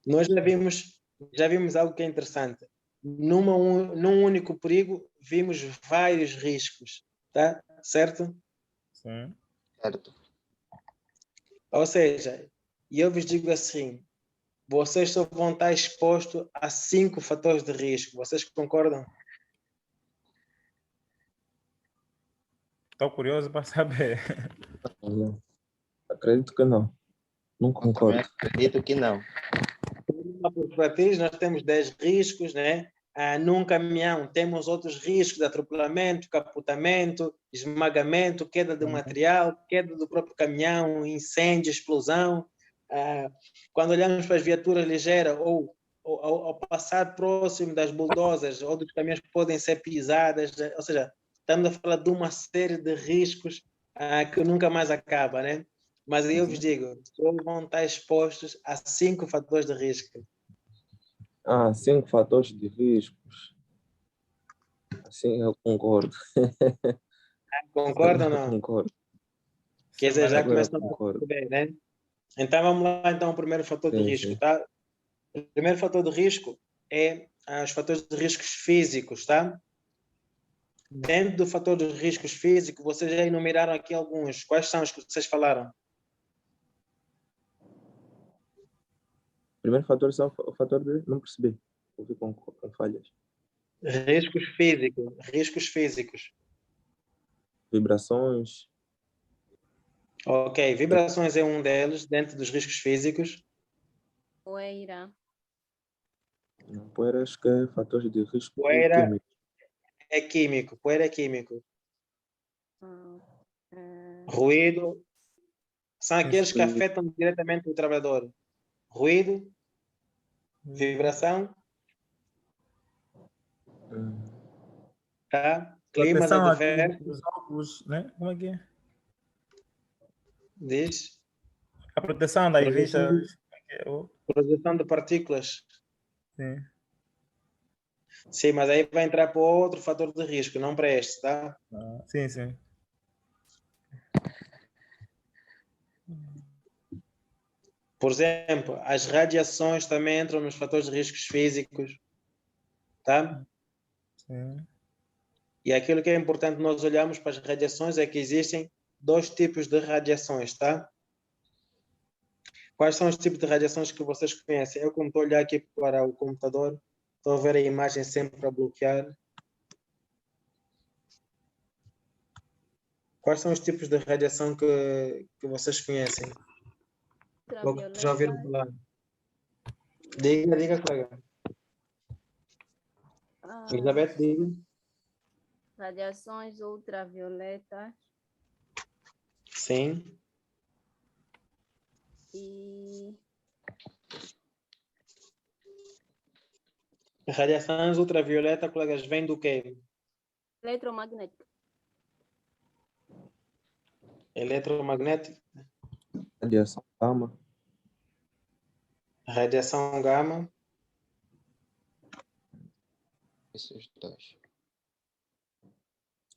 Nós já vimos algo que é interessante. Num único perigo, vimos vários riscos, tá? Certo? Sim. Certo. Ou seja, eu vos digo assim, vocês só vão estar expostos a 5 fatores de risco. Vocês concordam? Estou curioso para saber. Não. Acredito que não. Não concordo. Acredito que não. Para ti, nós temos 10 riscos, né? num caminhão temos outros riscos de atropelamento, capotamento, esmagamento, queda de material, queda do próprio caminhão, incêndio, explosão. Quando olhamos para as viaturas ligeiras ou ao passar próximo das bulldozers ou dos caminhões que podem ser pisadas, ou seja, estamos a falar de uma série de riscos que nunca mais acaba, né? Mas eu vos digo, todos vão estar expostos a 5 fatores de risco. 5 fatores de riscos. Sim, eu concordo. Concordam ou não? Concordo. Quer dizer, já Agora começam a concordo. perceber, né? Então vamos lá, então, o primeiro fator de Sim, risco, sim. tá? O primeiro fator de risco é os fatores de riscos físicos, tá? Dentro do fator de riscos físicos, vocês já enumeraram aqui alguns. Quais são os que vocês falaram? Primeiro fator é o fator de... Não percebi. Ouvi com falhas. Riscos físicos. Riscos físicos. Vibrações. Ok, vibrações é um deles, dentro dos riscos físicos. Poeira. Não, poeira acho que é fatores de risco Poeira químico. é químico. Poeira é químico. Ah, Ruído são aqueles que Sim. afetam diretamente o trabalhador. Ruído, vibração, tá? Climas Proteção aqui adversos, dos óculos, né? Como é que é? diz. A proteção das Projeção, vistas. projeção de partículas. Sim. Sim, mas aí vai entrar para outro fator de risco, não para este, tá? Sim, sim. Por exemplo, as radiações também entram nos fatores de riscos físicos, tá? Sim. E aquilo que é importante nós olharmos para as radiações é que existem 2 tipos de radiações, tá? Quais são os tipos de radiações que vocês conhecem? Eu, como estou a olhar aqui para o computador, estou a ver a imagem sempre a bloquear. Quais são os tipos de radiação que vocês conhecem? Ou que já ouviram falar? Diga, colega. Elizabeth, diga. Radiações ultravioletas Sim. e Radiações ultravioleta, colegas, vêm do quê? eletromagnética. Eletromagnética, Radiação gama. radiação gama. Esses dois.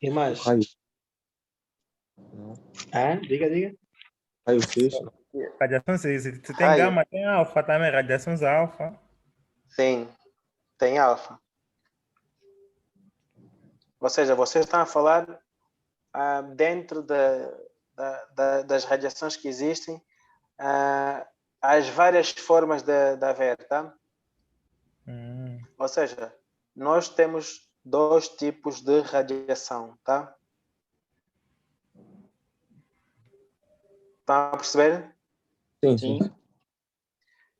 E mais? Raio. Não. Diga. Raio X. Não. Radiação, se tem Raio. gama, tem alfa também, radiações alfa. Sim, tem alfa. Ou seja, vocês estão a falar dentro das radiações que existem, as várias formas de haver, tá? Ou seja, nós temos 2 tipos de radiação, tá? Estão a perceber? Sim.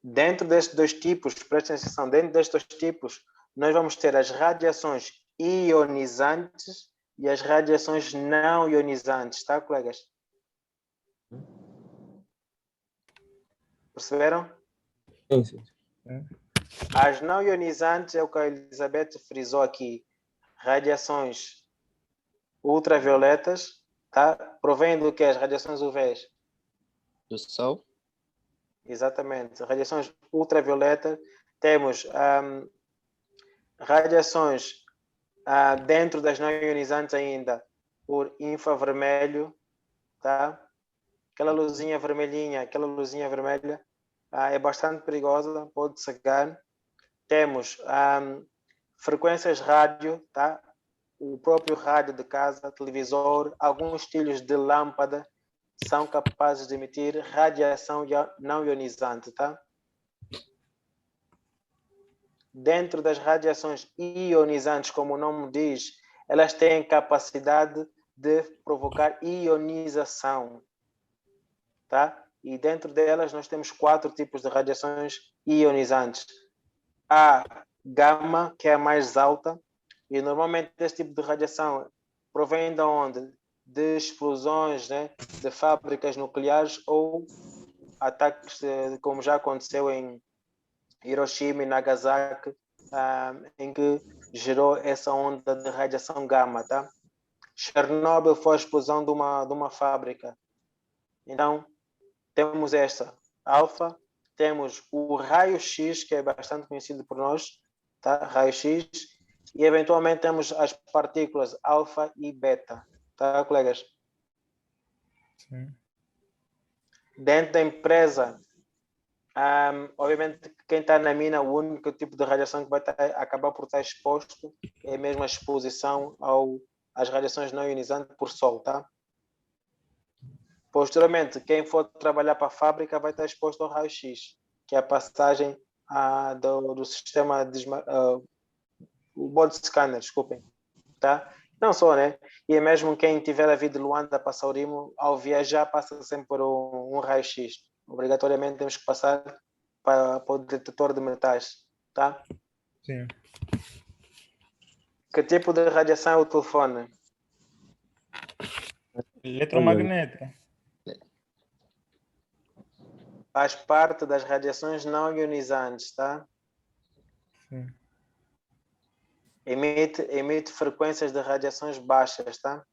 Dentro destes 2 tipos, prestem atenção, dentro destes 2 tipos, nós vamos ter as radiações ionizantes e as radiações não ionizantes, tá, colegas? Perceberam? Sim. As não ionizantes é o que a Elizabeth frisou aqui. Radiações ultravioletas, tá? Provém do que? As radiações UVs. Do Sol? Exatamente. Radiações ultravioletas. Temos radiações dentro das não ionizantes ainda por infravermelho, tá? Aquela luzinha vermelhinha, aquela luzinha vermelha é bastante perigosa, pode cegar. Temos frequências rádio, tá? O próprio rádio de casa, televisor, alguns estilos de lâmpada são capazes de emitir radiação não ionizante, tá? Dentro das radiações ionizantes, como o nome diz, elas têm capacidade de provocar ionização, tá? E dentro delas nós temos 4 tipos de radiações ionizantes. Há gama, que é a mais alta, e normalmente este tipo de radiação provém de onde? De explosões, né, de fábricas nucleares ou ataques, como já aconteceu em Hiroshima e Nagasaki, em que gerou essa onda de radiação gama, tá? Chernobyl foi a explosão de uma fábrica. Então, temos esta alfa, temos o raio-x, que é bastante conhecido por nós, tá? Raio-x, e eventualmente temos as partículas alfa e beta, tá, colegas? Sim. Dentro da empresa, obviamente, quem está na mina, o único tipo de radiação que vai acabar por estar exposto é mesmo a exposição às radiações não ionizantes por sol, tá? Posteriormente, quem for trabalhar para a fábrica vai estar exposto ao raio-x, que é a passagem do sistema de o body scanner, desculpem, tá? Não só, né? E mesmo quem tiver a vir de Luanda para Saurimo, ao viajar passa sempre por um raio-x. Obrigatoriamente temos que passar para o detector de metais, tá? Sim. Que tipo de radiação é o telefone? Eletromagnética. Faz parte das radiações não ionizantes, tá? Sim. Emite frequências de radiações baixas, tá?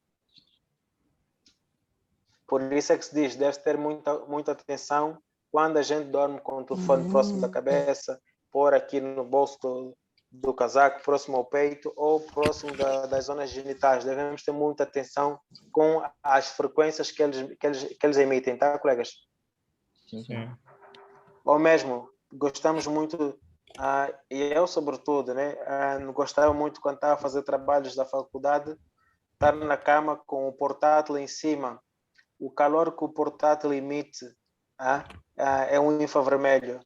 Por isso é que se diz, deve ter muita atenção quando a gente dorme com o telefone próximo da cabeça, pôr aqui no bolso do casaco, próximo ao peito ou próximo das zonas genitais. Devemos ter muita atenção com as frequências que eles emitem, tá, colegas? Sim. Ou mesmo, gostamos muito, e eu sobretudo, né, gostava muito quando estava a fazer trabalhos da faculdade, estar na cama com o portátil em cima. O calor que o portátil emite é um infravermelho.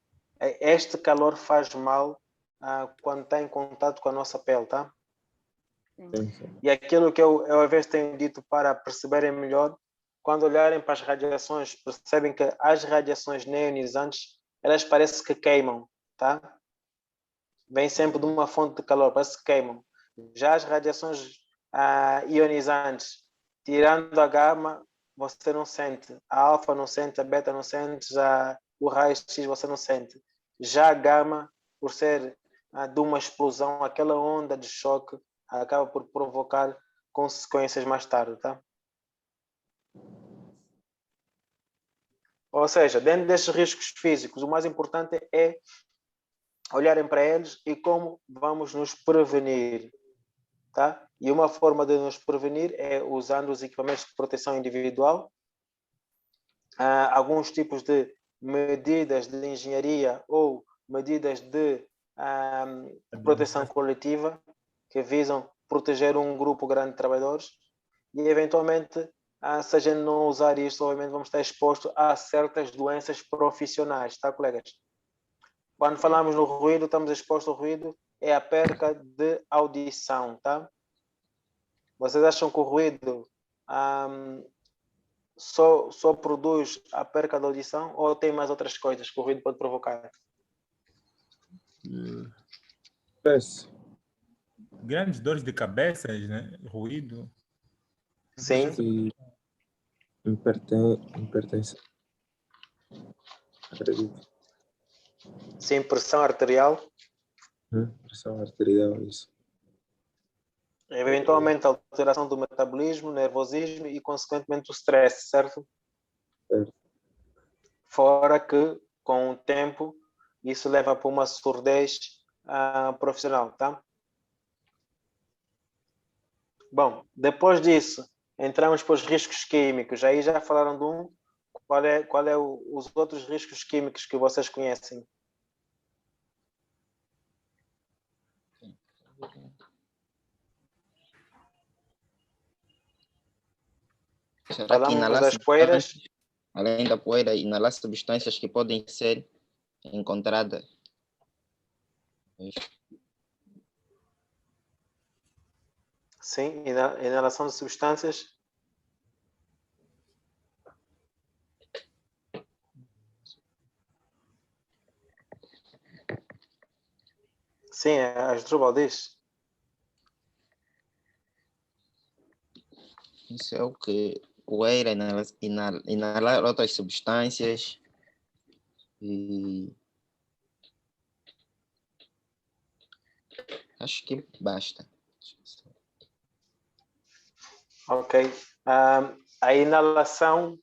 Este calor faz mal quando está em contato com a nossa pele, tá? Sim. E aquilo que eu às vezes tenho dito para perceberem melhor, quando olharem para as radiações, percebem que as radiações neonizantes, elas parecem que queimam, tá? Vem sempre de uma fonte de calor, parece que queimam. Já as radiações ionizantes, tirando a gama, você não sente. A alfa não sente, a beta não sente, já o raio-x você não sente. Já a gama, por ser de uma explosão, aquela onda de choque acaba por provocar consequências mais tarde, tá? Ou seja, dentro destes riscos físicos, o mais importante é olharem para eles e como vamos nos prevenir, tá? E uma forma de nos prevenir é usando os equipamentos de proteção individual, alguns tipos de medidas de engenharia ou medidas de proteção coletiva que visam proteger um grupo grande de trabalhadores e eventualmente se a gente não usar isto, obviamente vamos estar expostos a certas doenças profissionais, tá, colegas? Quando falamos no ruído, estamos expostos ao ruído, é a perca de audição, tá? Vocês acham que o ruído só produz a perca da audição ou tem mais outras coisas que o ruído pode provocar? Stress. Grandes dores de cabeça, né? Ruído. Sim. E hipertensão. Acredito. Sim, pressão arterial. Pressão arterial, isso. Eventualmente alteração do metabolismo, nervosismo e consequentemente o stress, certo? Certo. Fora que com o tempo isso leva para uma surdez profissional, tá? Bom, depois disso entramos para os riscos químicos. Aí já falaram de um. Qual é os outros riscos químicos que vocês conhecem? Será que Falamos inalar das poeiras. substâncias, além da poeira, inalar substâncias que podem ser encontradas? Sim, inalação de substâncias. Sim, Asdrubal diz. Isso é o que poeira, inalar outras substâncias e acho que basta. Ok. A inalação,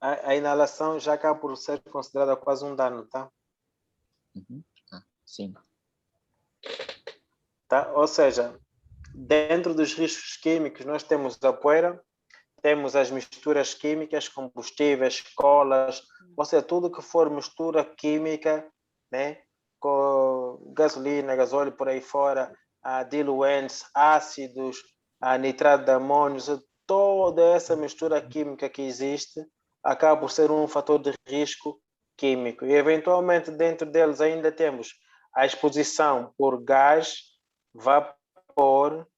a inalação já acaba por ser considerada quase um dano, tá? Uhum. Sim. Tá? Ou seja, dentro dos riscos químicos nós temos a poeira, temos as misturas químicas, combustíveis, colas, ou seja, tudo que for mistura química, né? Com gasolina, gasóleo por aí fora, diluentes, ácidos, nitrato de amônio, toda essa mistura química que existe acaba por ser um fator de risco químico. E eventualmente dentro deles ainda temos a exposição por gás, vapor,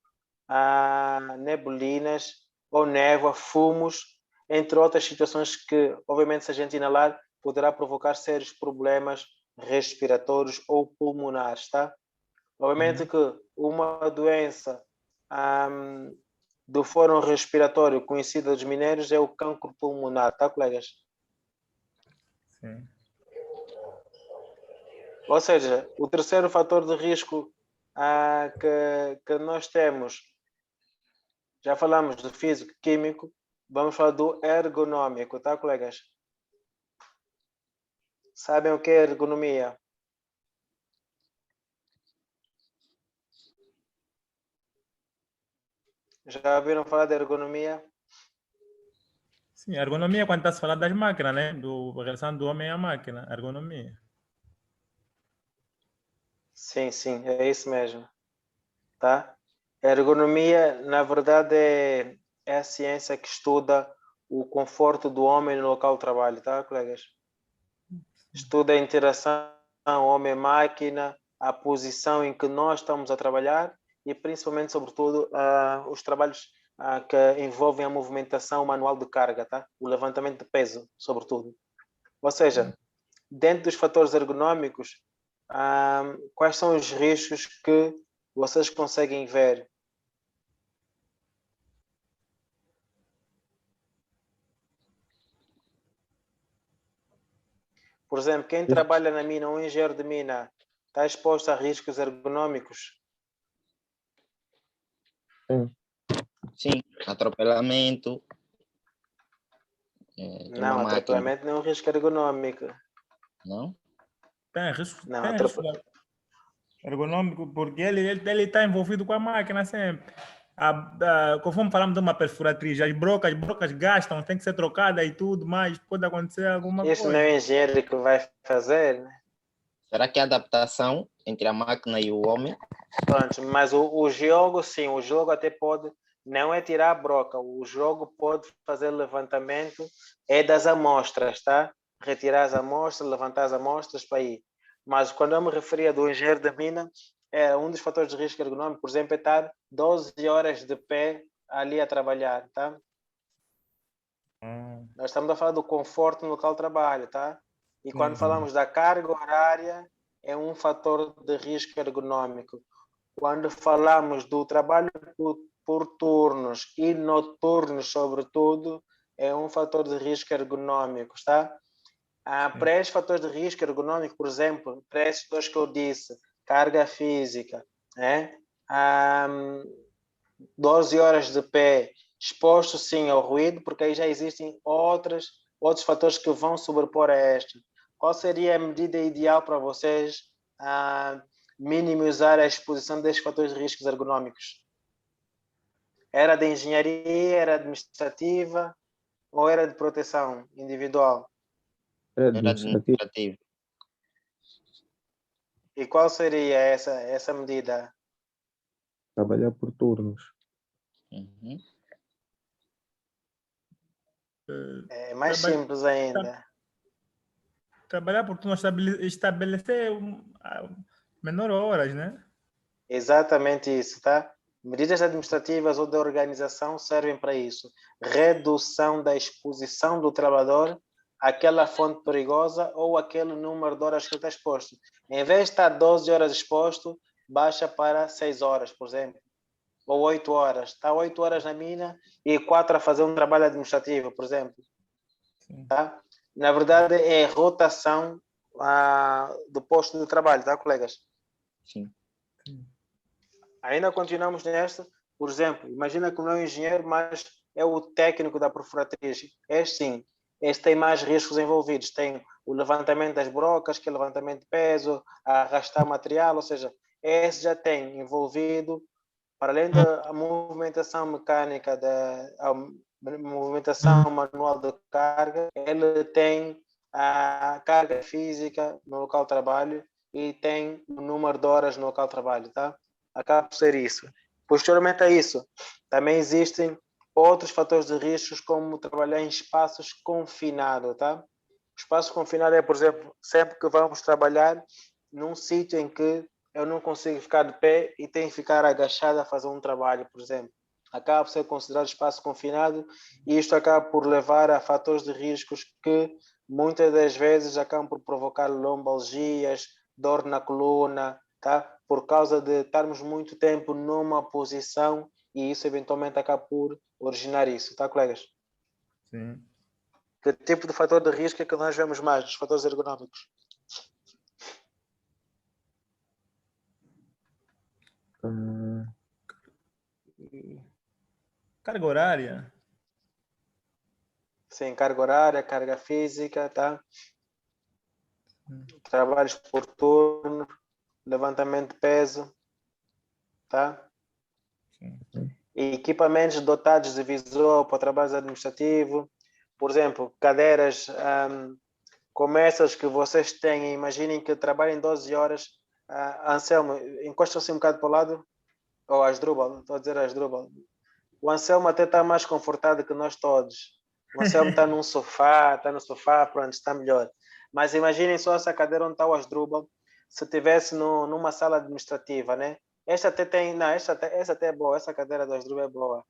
neblinas ou névoa, fumos, entre outras situações que, obviamente, se a gente inalar, poderá provocar sérios problemas respiratórios ou pulmonares, tá? Obviamente que uma doença do fórum respiratório conhecida dos mineiros é o cancro pulmonar, tá, colegas? Sim. Ou seja, o terceiro fator de risco que nós temos, já falamos do físico químico, vamos falar do ergonômico, tá, colegas? Sabem o que é ergonomia? Já ouviram falar de ergonomia? Sim, a ergonomia é quando está se falando das máquinas, né? A relação do homem à máquina, ergonomia. Sim, sim, é isso mesmo, tá? A ergonomia, na verdade, é a ciência que estuda o conforto do homem no local de trabalho, tá, colegas? Estuda a interação homem-máquina, a posição em que nós estamos a trabalhar e principalmente, sobretudo, os trabalhos que envolvem a movimentação manual de carga, tá? O levantamento de peso, sobretudo. Ou seja, dentro dos fatores ergonómicos, quais são os riscos que vocês conseguem ver? Por exemplo, quem trabalha na mina, um engenheiro de mina, está exposto a riscos ergonómicos? Sim, atropelamento. De uma Não, máquina. atropelamento não é um risco ergonômico. Não? Tem risco, Não, tem risco ergonômico, porque ele está envolvido com a máquina sempre. Conforme falamos de uma perfuratriz, as brocas gastam, tem que ser trocada e tudo, mas pode acontecer alguma Isso não coisa. é o engenheiro que vai fazer, né? Será que há adaptação entre a máquina e o homem? Pronto, mas o jogo, sim, o jogo até pode, não é tirar a broca, o jogo pode fazer levantamento, é das amostras, tá? Retirar as amostras, levantar as amostras para ir. Mas quando eu me referia do engenheiro da mina, um dos fatores de risco ergonômico, por exemplo, é estar 12 horas de pé ali a trabalhar, tá? Nós estamos a falar do conforto no local de trabalho, tá? E quando falamos da carga horária, é um fator de risco ergonômico. Quando falamos do trabalho por turnos e noturnos, sobretudo, é um fator de risco ergonômico, tá? Para esses fatores de risco ergonômico, por exemplo, para esses dois que eu disse, carga física, né? 12 horas de pé, exposto sim ao ruído, porque aí já existem outros fatores que vão sobrepor a esta. Qual seria a medida ideal para vocês minimizar a exposição destes fatores de riscos ergonômicos? Era de engenharia, era administrativa ou era de proteção individual? Era Era administrativo. administrativo. E qual seria essa medida? Trabalhar por turnos. Uhum. É mais simples ainda. Trabalhar por turno, estabelecer menor horas, né? Exatamente isso, tá? Medidas administrativas ou de organização servem para isso. Redução da exposição do trabalhador aquela fonte perigosa ou aquele número de horas que ele está exposto. Em vez de estar 12 horas exposto, baixa para 6 horas, por exemplo, ou 8 horas. Está 8 horas na mina e 4 a fazer um trabalho administrativo, por exemplo. Tá? Na verdade, é rotação do posto de trabalho, tá, colegas? Sim. Ainda continuamos nesta. Por exemplo, imagina que não é um engenheiro, mas é o técnico da perfuratriz. Sim, este tem mais riscos envolvidos. Tem o levantamento das brocas, que é levantamento de peso, arrastar material, ou seja, esse já tem envolvido, para além da movimentação mecânica, da movimentação manual de carga, ele tem a carga física no local de trabalho e tem o número de horas no local de trabalho, tá? Acaba por ser isso. Posteriormente a isso, também existem outros fatores de riscos, como trabalhar em espaços confinados, tá? O espaço confinado é, por exemplo, sempre que vamos trabalhar num sítio em que eu não consigo ficar de pé e tenho que ficar agachado a fazer um trabalho, por exemplo. Acaba por ser considerado espaço confinado e isto acaba por levar a fatores de riscos que muitas das vezes acabam por provocar lombalgias, dor na coluna, tá? Por causa de estarmos muito tempo numa posição e isso eventualmente acaba por originar isso, tá, colegas? Sim. Que tipo de fator de risco é que nós vemos mais dos fatores ergonómicos? Carga horária. Sim, carga horária, carga física, tá? Trabalhos por turno, levantamento de peso, tá? E equipamentos dotados de visor para trabalhos administrativos, por exemplo, cadeiras como essas que vocês têm, imaginem que trabalhem 12 horas. Anselmo, encosta-se um bocado para o lado, ou Asdrubal, estou a dizer Asdrubal. O Anselmo até está mais confortável que nós todos. O Anselmo está no sofá, pronto, está melhor. Mas imaginem só essa cadeira onde está o Asdrubal, se tivesse numa sala administrativa, né? Esta até tem, não, essa até é boa, essa cadeira do Asdrubal é boa.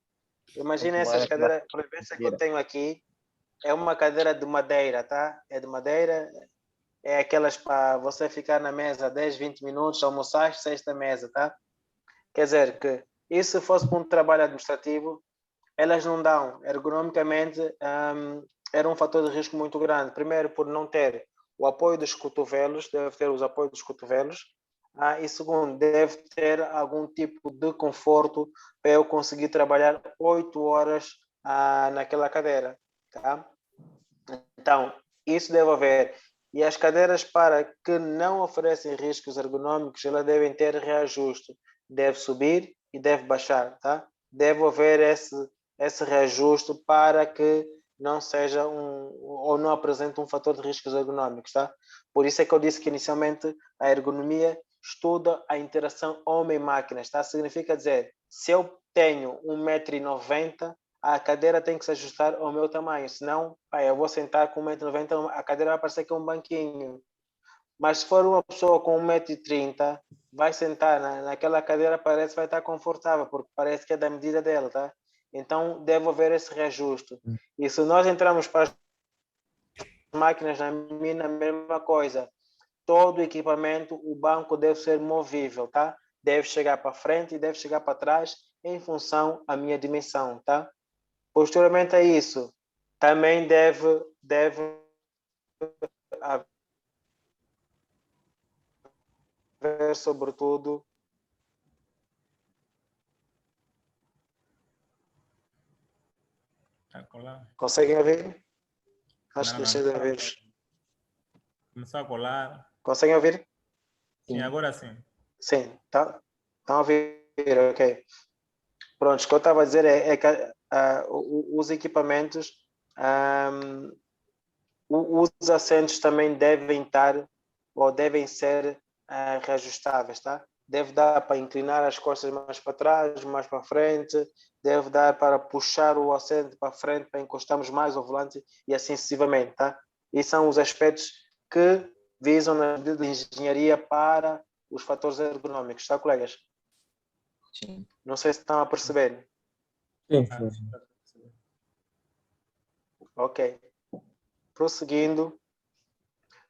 Imaginem essas cadeiras, por exemplo, essa que eu tenho aqui, é uma cadeira de madeira, tá? É de madeira, é aquelas para você ficar na mesa 10, 20 minutos, almoçar, sexta mesa, tá? Quer dizer que, e se fosse para um trabalho administrativo, elas não dão, ergonomicamente, era um fator de risco muito grande. Primeiro, por não ter o apoio dos cotovelos, deve ter os apoios dos cotovelos, e segundo, deve ter algum tipo de conforto para eu conseguir trabalhar 8 horas naquela cadeira, tá? Então, isso deve haver. E as cadeiras para que não oferecem riscos ergonómicos, elas devem ter reajuste. Deve subir e deve baixar, tá? Deve haver esse reajuste para que não seja ou não apresente um fator de riscos ergonómicos, tá? Por isso é que eu disse que inicialmente a ergonomia estuda a interação homem-máquina, tá? Significa dizer, se eu tenho 1,90 m, a cadeira tem que se ajustar ao meu tamanho, senão eu vou sentar com 1,90 m, a cadeira vai parecer que é um banquinho. Mas se for uma pessoa com 1,30 m, vai sentar naquela cadeira, parece que vai estar confortável, porque parece que é da medida dela, tá? Então, deve haver esse reajuste. E se nós entrarmos para as máquinas na mina, a mesma coisa. Todo o equipamento, o banco deve ser movível, tá? Deve chegar para frente e deve chegar para trás em função da minha dimensão, tá? Posteriormente a isso, também deve haver, sobretudo, conseguem ouvir? Acho que deixei de ouvir. Começou a colar. Conseguem ouvir? Sim, agora sim. Sim, tá? Estão a ouvir, ok. Pronto, o que eu estava a dizer é que os equipamentos, os assentos também devem estar ou devem ser reajustáveis, tá? Deve dar para inclinar as costas mais para trás, mais para frente, deve dar para puxar o assento para frente, para encostarmos mais ao volante e assim sucessivamente, tá? E são os aspectos que visam na medida de engenharia para os fatores ergonómicos, tá, colegas? Sim. Não sei se estão a perceber. Sim, sim. Ok. prosseguindo,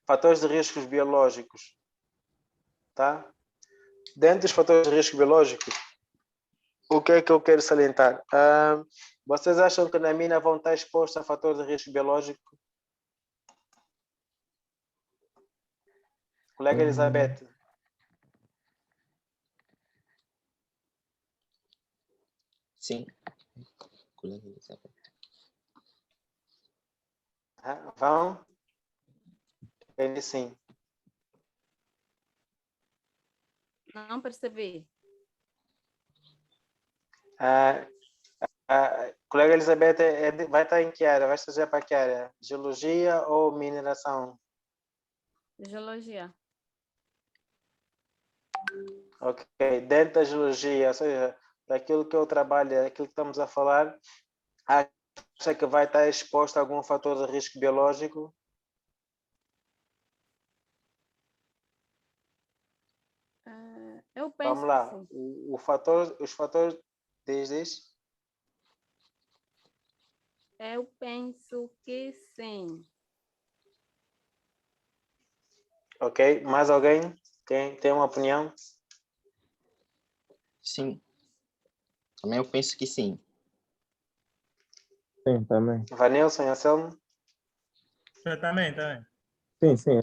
fatores de riscos biológicos, tá? Dentro dos fatores de risco biológicos, o que é que eu quero salientar? Vocês acham que na mina vão estar expostos a fatores de risco biológico? Colega Elizabeth. Sim. Colega Elizabeth. Vão? Ele sim. Não percebi. Colega Elizabeth vai estar em que área? Vai estagiar para que área? Geologia ou mineração? Geologia. Ok. Dentro da geologia, ou seja, daquilo que eu trabalho, aquilo que estamos a falar, acha que vai estar exposto a algum fator de risco biológico? Eu penso Vamos lá. que sim. Os fatores diz. Eu penso que sim. Ok. Mais alguém tem uma opinião? Sim. Também eu penso que sim. Sim, também. Vanilson, Anselmo? Eu também. Sim, sim.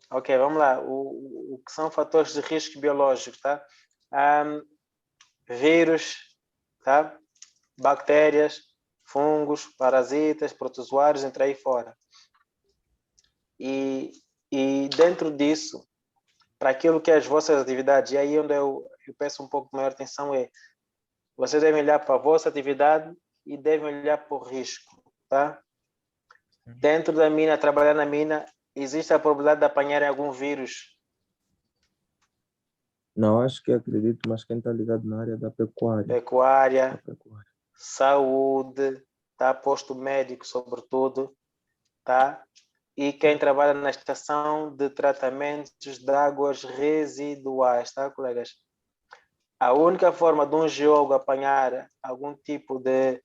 Ok, vamos lá. O que são fatores de risco biológico, tá? Vírus, tá? Bactérias, fungos, parasitas, protozoários, entre aí fora. E dentro disso, para aquilo que é as vossas atividades, e aí onde eu peço um pouco de maior atenção é, vocês devem olhar para a vossa atividade e devem olhar para o risco, tá? Dentro da mina, trabalhar na mina, existe a probabilidade de apanhar algum vírus? Não, acho que acredito, mas quem está ligado na área da pecuária. Pecuária, saúde, tá? Posto médico, sobretudo, tá? E quem trabalha na estação de tratamentos de águas residuais, tá, colegas? A única forma de um geólogo apanhar algum tipo de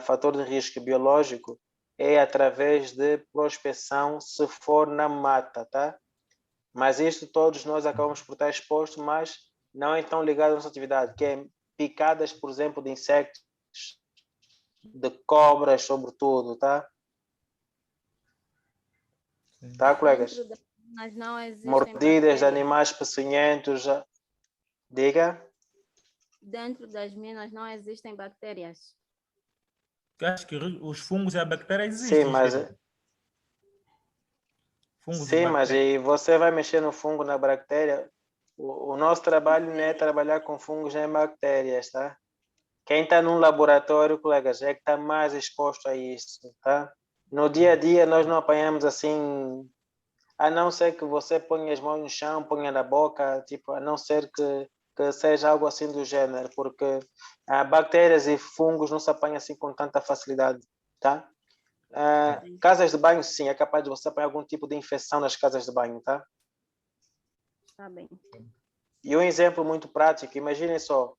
fator de risco biológico é através de prospecção, se for na mata, tá? Mas isto todos nós acabamos por estar expostos, mas não é tão ligado à nossa atividade, que é picadas, por exemplo, de insetos, de cobras, sobretudo, tá? Tá, colegas? Dentro das minas não existem Mordidas de bactérias. animais peçonhentos. Diga? Dentro das minas não existem bactérias. Eu acho que os fungos e a bactéria existem. Sim, mas Fungos e sim, mas bactérias. e você vai mexer no fungo, na bactéria? O nosso trabalho não é trabalhar com fungos nem bactérias, tá? Quem está num laboratório, colegas, é que está mais exposto a isso, tá? No dia a dia nós não apanhamos assim, a não ser que você ponha as mãos no chão, ponha na boca, tipo, a não ser que seja algo assim do gênero, porque bactérias e fungos não se apanham assim com tanta facilidade, tá? Casas de banho, sim, é capaz de você apanhar algum tipo de infecção nas casas de banho, tá? Tá bem. E um exemplo muito prático, imaginem só,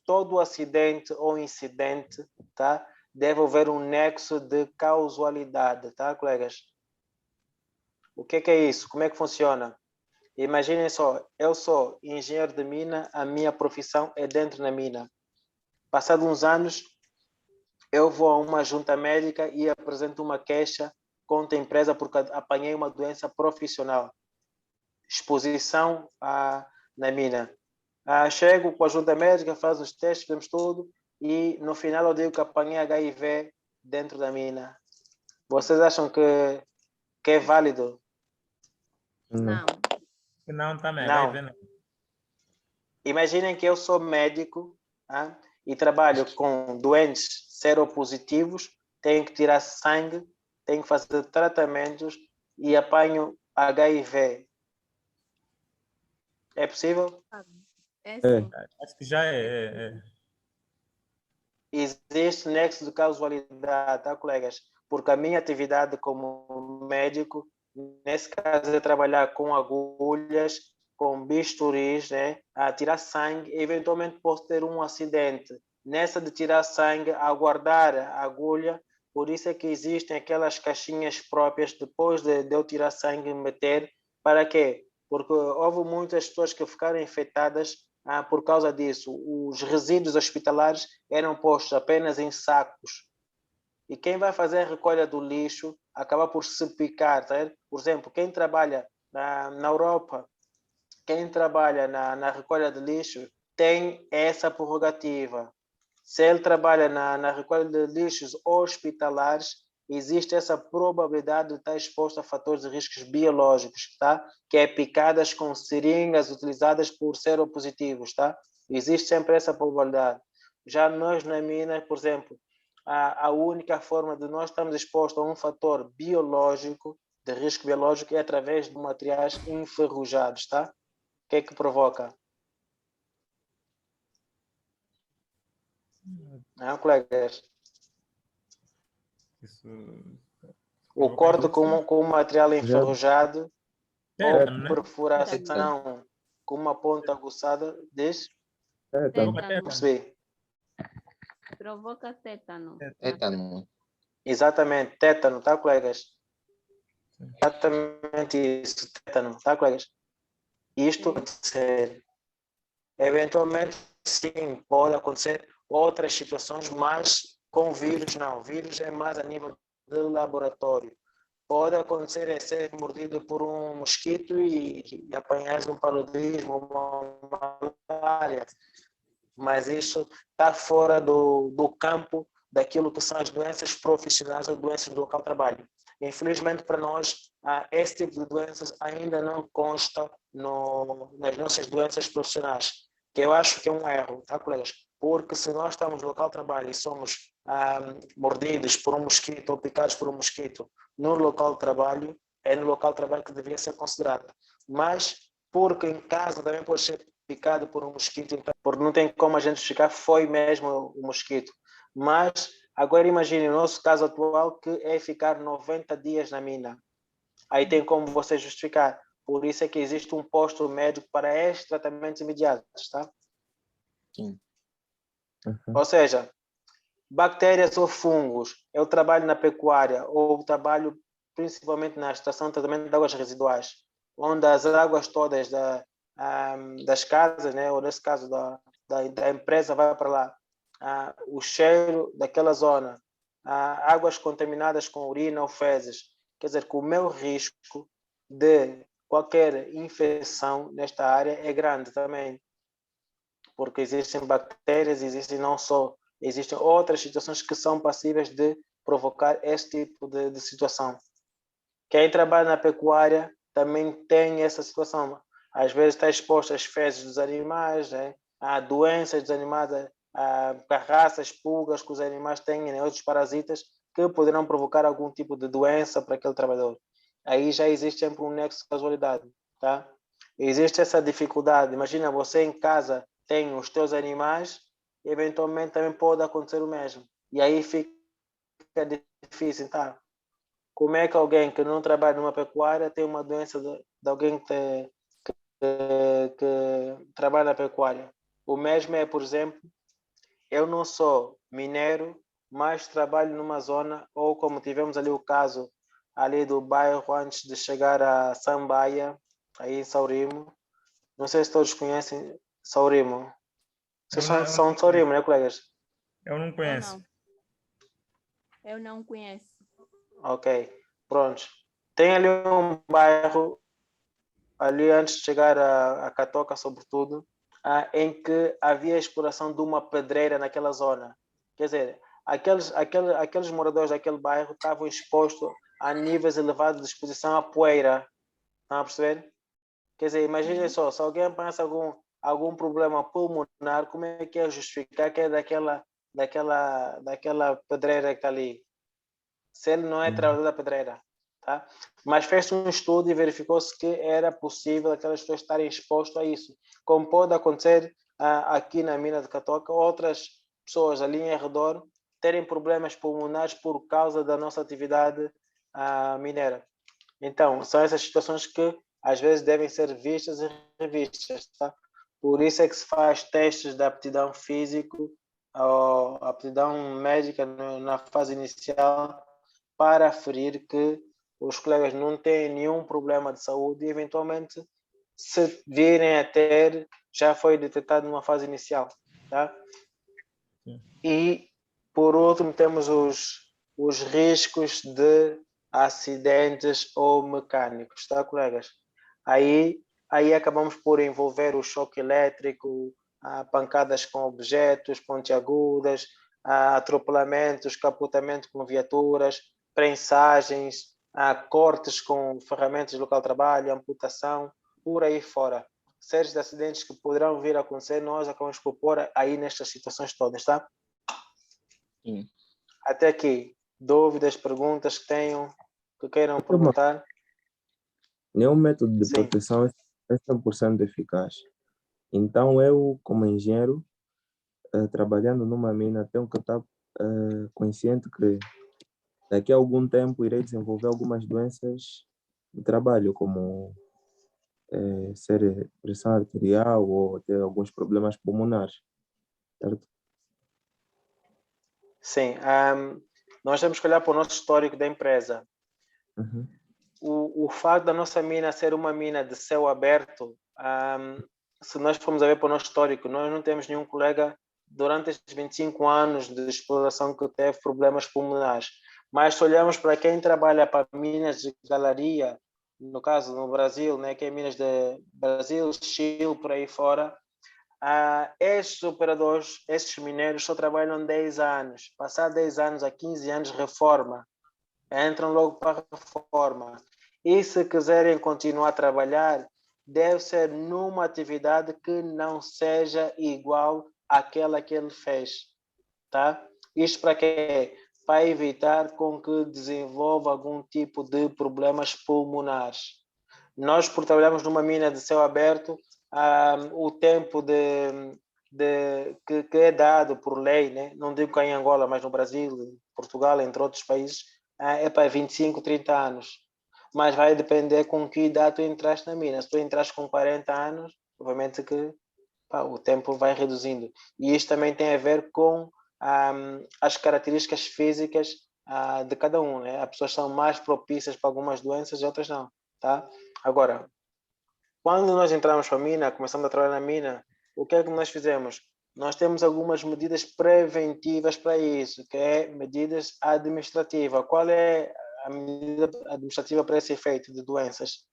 todo acidente ou incidente, tá? Deve haver um nexo de causalidade, tá, colegas? O que é isso? Como é que funciona? Imaginem só, eu sou engenheiro de mina, a minha profissão é dentro da mina. Passados uns anos, eu vou a uma junta médica e apresento uma queixa contra a empresa porque apanhei uma doença profissional. Exposição na mina. Chego com a junta médica, faz os testes, fazemos tudo e no final eu digo que apanhei HIV dentro da mina. Vocês acham que é válido? Não. Não, também. Não. Vai ver, não. Imaginem que eu sou médico e trabalho com doentes seropositivos, tenho que tirar sangue, tenho que fazer tratamentos e apanho HIV. É possível? É sim. Acho que já é. Existe nexo de causalidade, tá, colegas? Porque a minha atividade como médico, nesse caso, é trabalhar com agulhas, com bisturis, né? A tirar sangue, eventualmente posso ter um acidente. Nessa de tirar sangue, aguardar a agulha, Por isso é que existem aquelas caixinhas próprias depois de eu tirar sangue e meter. Para quê? Porque houve muitas pessoas que ficaram infectadas por causa disso. Os resíduos hospitalares eram postos apenas em sacos. E quem vai fazer a recolha do lixo acaba por se picar. Tá? Por exemplo, quem trabalha na Europa, quem trabalha na recolha de lixo, tem essa prerrogativa. Se ele trabalha na recolha de lixos hospitalares, existe essa probabilidade de estar exposto a fatores de riscos biológicos, tá? Que é picadas com seringas utilizadas por seropositivos, tá? Existe sempre essa probabilidade. Já nós na mina, por exemplo, a única forma de nós estarmos expostos a um fator biológico, de risco biológico, é através de materiais enferrujados, tá? O que é que provoca? Não, colegas? Isso O corte com um material enferrujado ou tétano, né? perfuração com uma ponta aguçada, diz? Tétano. Não percebi. Provoca tétano. Tétano. Exatamente, tétano, tá, colegas? Exatamente isso, tétano, tá, colegas? Isto pode acontecer. Eventualmente, sim, pode acontecer outras situações, mas com vírus não. Vírus é mais a nível de laboratório. Pode acontecer é ser mordido por um mosquito e apanhar um paludismo, uma malária. Mas isso está fora do campo daquilo que são as doenças profissionais ou doenças do local de trabalho. Infelizmente, para nós, esse tipo de doenças ainda não consta nas nossas doenças profissionais, que eu acho que é um erro, tá, colegas? Porque se nós estamos no local de trabalho e somos mordidos por um mosquito ou picados por um mosquito no local de trabalho, é no local de trabalho que deveria ser considerado. Mas, porque em casa também pode ser picado por um mosquito, porque não tem como a gente justificar, foi mesmo o mosquito. Mas, agora imagine o nosso caso atual, que é ficar 90 dias na mina. Aí tem como você justificar. Por isso é que existe um posto médico para estes tratamentos imediatos, tá? Sim. Ou seja, bactérias ou fungos, eu trabalho na pecuária ou trabalho principalmente na estação de tratamento de águas residuais, onde as águas todas das casas, né, ou nesse caso da empresa vai para lá, o cheiro daquela zona, águas contaminadas com urina ou fezes, quer dizer que o meu risco de qualquer infecção nesta área é grande também, porque existem bactérias, existem outras situações que são passíveis de provocar esse tipo de situação. Quem trabalha na pecuária também tem essa situação. Às vezes está exposto às fezes dos animais, né? A doenças dos animais, a carraças, pulgas que os animais têm, né? Outros parasitas que poderão provocar algum tipo de doença para aquele trabalhador. Aí já existe sempre um nexo de casualidade, tá? Existe essa dificuldade. Imagina, você em casa tem os teus animais, eventualmente também pode acontecer o mesmo. E aí fica difícil, tá? Como é que alguém que não trabalha numa pecuária tem uma doença de alguém que trabalha na pecuária? O mesmo é, por exemplo, eu não sou mineiro, mas trabalho numa zona, ou como tivemos ali o caso ali do bairro antes de chegar a Sambaia, aí em Saurimo. Não sei se todos conhecem Saurimo. Vocês são de Saurimo, né, colegas? Eu não conheço. Eu não conheço. Ok, pronto. Tem ali um bairro, ali antes de chegar a Catoca, sobretudo, em que havia exploração de uma pedreira naquela zona. Quer dizer, aqueles moradores daquele bairro estavam expostos a níveis elevados de exposição à poeira. Estão a perceber? Quer dizer, imagine só, se alguém pensa algum problema pulmonar, como é que é justificar que é daquela pedreira que está ali? Se ele não é trabalhador da pedreira, tá? Mas fez um estudo e verificou-se que era possível aquelas pessoas estarem expostas a isso. Como pode acontecer aqui na mina de Catoca, outras pessoas ali em redor terem problemas pulmonares por causa da nossa atividade mineira. Então, são essas situações que às vezes devem ser vistas e revistas, tá? Por isso é que se faz testes de aptidão físico a aptidão médica na fase inicial para aferir que os colegas não têm nenhum problema de saúde e, eventualmente, se virem a ter, já foi detectado numa fase inicial. Tá? E, por último, temos os riscos de acidentes ou mecânicos, tá, colegas? Aí acabamos por envolver o choque elétrico, pancadas com objetos pontiagudas, atropelamentos, capotamento com viaturas, prensagens, cortes com ferramentas de local de trabalho, amputação, por aí fora. Séries de acidentes que poderão vir a acontecer, nós acabamos por pôr aí nestas situações todas, tá? Sim. Até aqui, dúvidas, perguntas que tenham, que queiram perguntar? Nenhum método de Sim. proteção é 100% eficaz. Então, eu, como engenheiro, trabalhando numa mina, tenho que estar consciente que daqui a algum tempo irei desenvolver algumas doenças de trabalho, como ser pressão arterial ou ter alguns problemas pulmonares, certo? Sim. Nós temos que olhar para o nosso histórico da empresa. Uhum. O fato da nossa mina ser uma mina de céu aberto, se nós formos a ver para o nosso histórico, nós não temos nenhum colega durante estes 25 anos de exploração que teve problemas pulmonares. Mas se olharmos para quem trabalha para minas de galeria, no caso no Brasil, né, que é minas de Brasil, Chile, por aí fora, estes operadores, estes mineiros só trabalham 10 anos. Passar 10 anos a 15 anos, reforma. Entram logo para a reforma. E se quiserem continuar a trabalhar, deve ser numa atividade que não seja igual àquela que ele fez. Tá? Isto para quê? Para evitar com que desenvolva algum tipo de problemas pulmonares. Nós, por trabalharmos numa mina de céu aberto, o tempo que é dado por lei, né? Não digo cá em Angola, mas no Brasil, Portugal, entre outros países, é para 25, 30 anos. Mas vai depender com que idade tu entraste na mina. Se tu entraste com 40 anos, obviamente que o tempo vai reduzindo. E isto também tem a ver com as características físicas de cada um. Né? As pessoas são mais propícias para algumas doenças e outras não. Tá? Agora, quando nós entramos para a mina, começamos a trabalhar na mina, o que é que nós fizemos? Nós temos algumas medidas preventivas para isso, que é medidas administrativas. Qual é a medida administrativa para esse efeito de doenças?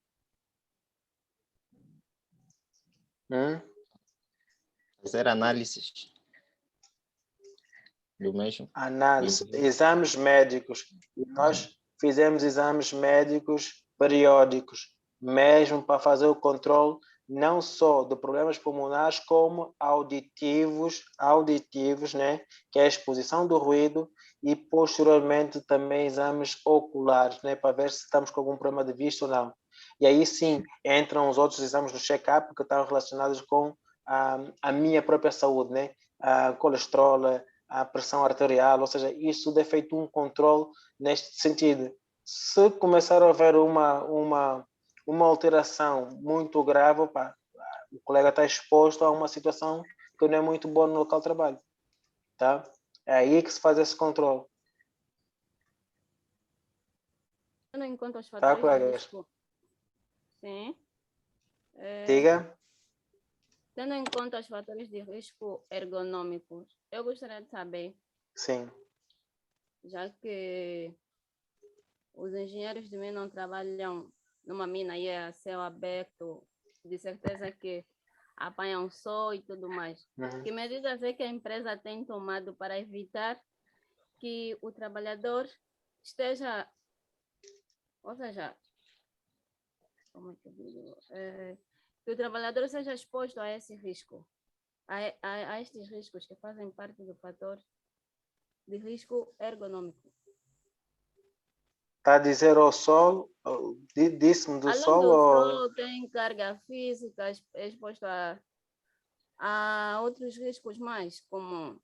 Fazer análises do mesmo. Análise, exames médicos. E nós fizemos exames médicos periódicos, mesmo para fazer o controle não só de problemas pulmonares, como auditivos, né? Que é a exposição do ruído, e posteriormente também exames oculares, né? Para ver se estamos com algum problema de vista ou não. E aí sim entram os outros exames do check-up que estão relacionados com a minha própria saúde, né? Colesterol, a pressão arterial, ou seja, isso é feito um controle neste sentido. Se começar a haver uma alteração muito grave, o colega está exposto a uma situação que não é muito boa no local de trabalho. Tá? É aí que se faz esse controle. Tendo em conta os fatores de risco. Sim. Diga. Tendo em conta os fatores de risco ergonômicos, eu gostaria de saber. Sim. Já que os engenheiros de mina não trabalham numa mina e é a céu aberto, de certeza que apanham sol e tudo mais. Que medidas é que a empresa tem tomado para evitar que o trabalhador esteja, ou seja, como é que eu digo? Que o trabalhador seja exposto a esse risco, a estes riscos que fazem parte do fator de risco ergonômico. Está a dizer ao sol, disse-me do Além sol? Do sol tem carga física, exposto a outros riscos mais, como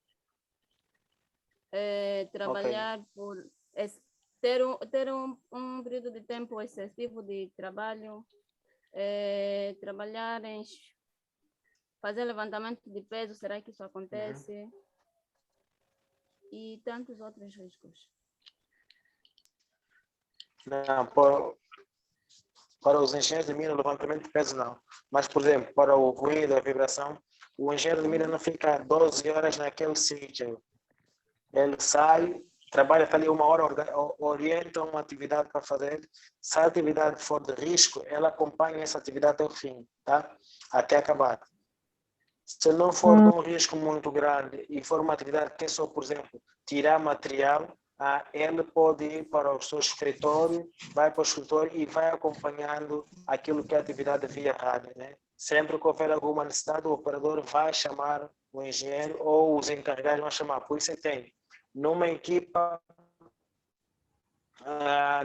trabalhar por ter um período de tempo excessivo de trabalho, trabalhar em fazer levantamento de peso, será que isso acontece? e tantos outros riscos. Não, para os engenheiros de mina, o levantamento de peso não. Mas, por exemplo, para o ruído, a vibração, o engenheiro de mina não fica 12 horas naquele sítio. Ele sai, trabalha ali uma hora, orienta uma atividade para fazer. Se a atividade for de risco, ela acompanha essa atividade até o fim, tá? Até acabar. Se não for de um risco muito grande e for uma atividade que é só, por exemplo, tirar material, ele pode ir para o seu escritório, vai para o escritório e vai acompanhando aquilo que é a atividade via rádio, né? Sempre que houver alguma necessidade, o operador vai chamar o engenheiro ou os encarregados vão chamar. Por isso é que tem, numa equipa,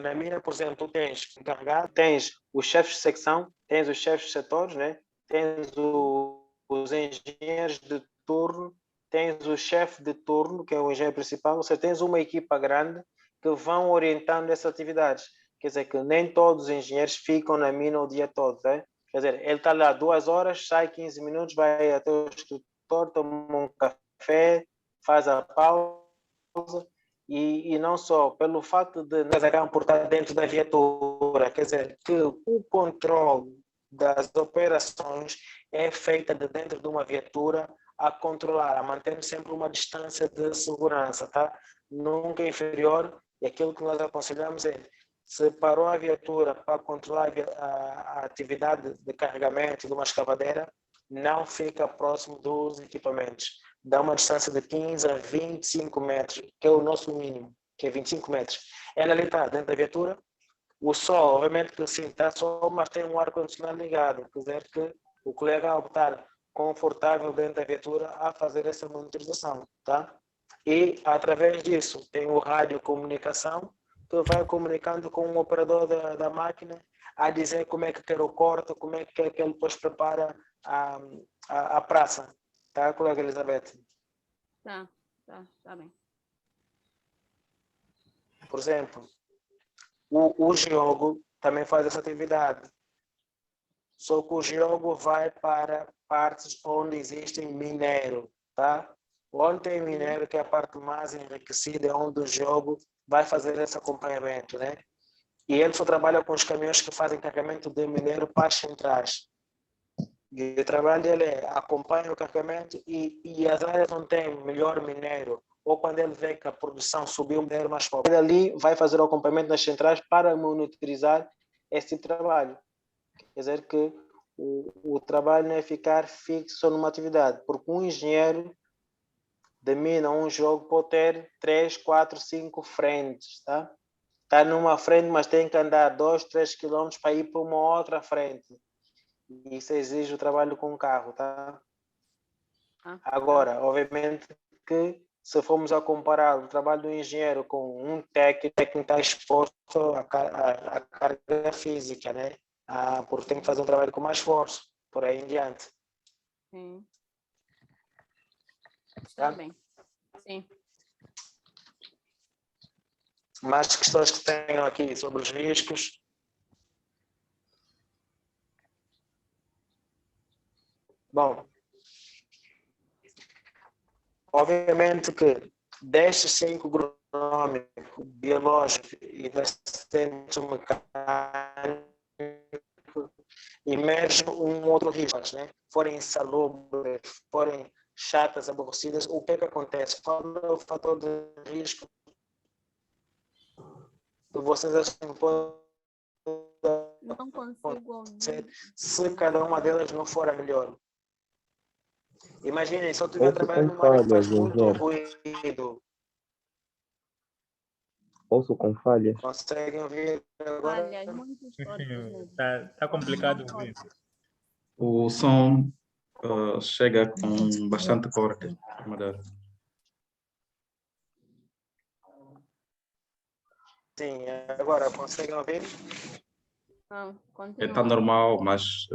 na mina, por exemplo, tu tens encarregado, tens os chefes de secção, tens os chefes de setores, né? Tens os engenheiros de turno, tens o chefe de turno, que é o engenheiro principal, ou seja, tens uma equipa grande que vão orientando essas atividades. Quer dizer, que nem todos os engenheiros ficam na mina o dia todo, né? Quer dizer, ele está lá 2 horas, sai 15 minutos, vai até o escritório, toma um café, faz a pausa, e não só, pelo fato de nós acabamos por estar dentro da viatura, quer dizer, que o controle das operações é feita de dentro de uma viatura a controlar, a manter sempre uma distância de segurança, tá? Nunca inferior, e aquilo que nós aconselhamos é, se parou a viatura para controlar a atividade de carregamento de uma escavadeira, não fica próximo dos equipamentos. Dá uma distância de 15 a 25 metros, que é o nosso mínimo, que é 25 metros. Ela ali está dentro da viatura, o sol, obviamente que sim, está sol, mas tem um ar-condicionado ligado, quer dizer que o colega ao estar confortável dentro da viatura a fazer essa monitorização, tá? E através disso tem o rádio comunicação, que vai comunicando com o operador da máquina a dizer como é que quer o corte, como é que ele depois prepara a praça, tá, colega Elizabeth? Tá bem. Por exemplo, o geólogo também faz essa atividade. Só que o geólogo vai para partes onde existem minério, tá? Onde tem minério, que é a parte mais enriquecida, é onde o geólogo vai fazer esse acompanhamento, né? E ele só trabalha com os caminhões que fazem carregamento de minério para as centrais. E o trabalho dele é acompanhar o carregamento e as áreas onde tem melhor minério, ou quando ele vê que a produção subiu, o minério mais pobre, ele ali vai fazer o acompanhamento das centrais para monitorizar esse tipo de trabalho. Quer dizer que o trabalho não é ficar fixo numa atividade, porque um engenheiro de mina, um jogo pode ter 3, 4, 5 frentes, tá? Está numa frente, mas tem que andar 2, 3 quilômetros para ir para uma outra frente. Isso exige o trabalho com o carro, tá? Agora, obviamente que se formos a comparar o trabalho do engenheiro com um técnico que está exposto à carga física, né? Porque tem que fazer um trabalho com mais esforço, por aí em diante. Sim. Está Tá? bem. Sim. Mais questões que tenham aqui sobre os riscos? Bom, obviamente que destes 5 agronômico, biológico e assistente mecânico, emerge um outro risco, né? Forem insalubres, forem chatas, aborrecidas, o que é que acontece? Qual é o fator de risco que vocês acham que pode Não consigo acontecer ouvir. se cada uma delas não for a melhor? Imaginem, se eu estiver Ouço trabalhando com numa área que faz falhas, muito engenheiro. ruído, Ouço com falhas. conseguem ouvir agora? Falhas, muitos cortes mesmo. Tá complicado ouvir. O som chega com bastante corte, Amador. Sim, agora conseguem ouvir? Não, Está continua. normal, mas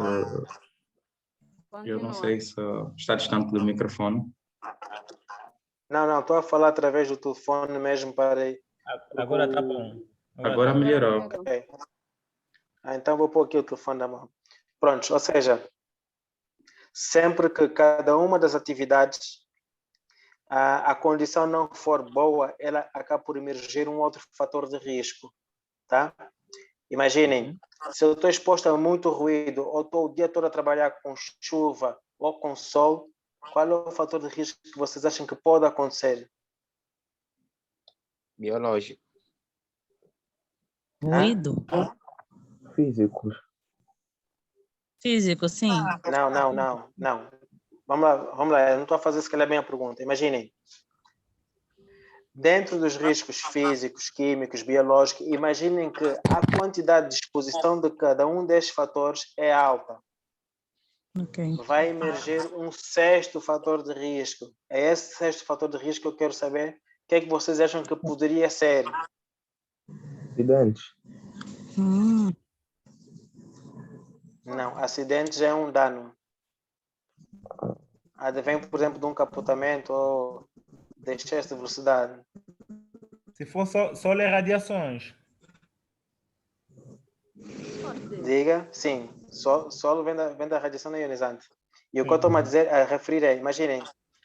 eu não Continua. sei se está distante do microfone. Não, estou a falar através do telefone mesmo para aí. Agora tá bom. Agora tá bom. melhorou. Ok. Então vou pôr aqui o telefone na mão. Pronto, ou seja, sempre que cada uma das atividades a condição não for boa, ela acaba por emergir um outro fator de risco, tá? Imaginem, se eu estou exposto a muito ruído, ou estou o dia todo a trabalhar com chuva ou com sol, qual é o fator de risco que vocês acham que pode acontecer? Biológico. Ruído? Físicos. Físico, sim. Não. Vamos lá, eu não estou a fazer se calhar bem a pergunta. Imaginem, dentro dos riscos físicos, químicos, biológicos, imaginem que a quantidade de exposição de cada um destes fatores é alta. Ok. Vai emergir um sexto fator de risco. É esse sexto fator de risco que eu quero saber. O que é que vocês acham que poderia ser? Acidentes. Não, acidente já é um dano. Advém, por exemplo, de um capotamento ou de excesso de velocidade. Se for só ler radiações. Diga, sim. Solo vem da radiação ionizante. E o que eu estou a referir é, imaginem,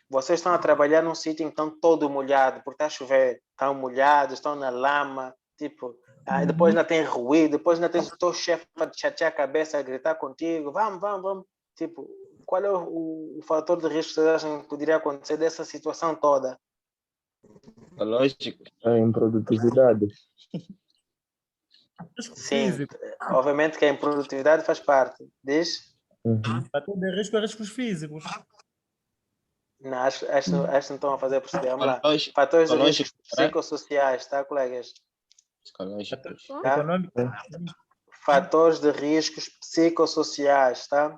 vocês estão a trabalhar num sítio em que estão todo molhado, porque está a chover, estão molhados, estão na lama, tipo, depois ainda tem ruído, depois ainda tens o teu chefe para te chatear a cabeça, a gritar contigo, vamos. Tipo, qual é o fator de risco que vocês acham que poderia acontecer dessa situação toda? Biológico. A improdutividade. Sim, obviamente que a improdutividade faz parte. Diz? Fator de risco é riscos físicos. Não, acho que não estão a fazer perceber. Vamos lá. Psicológico. Fatores de Psicológico, risco será? psicossociais, tá, colegas? Psicológicos. Tá? Econômico. Fatores de riscos psicossociais, tá? Tá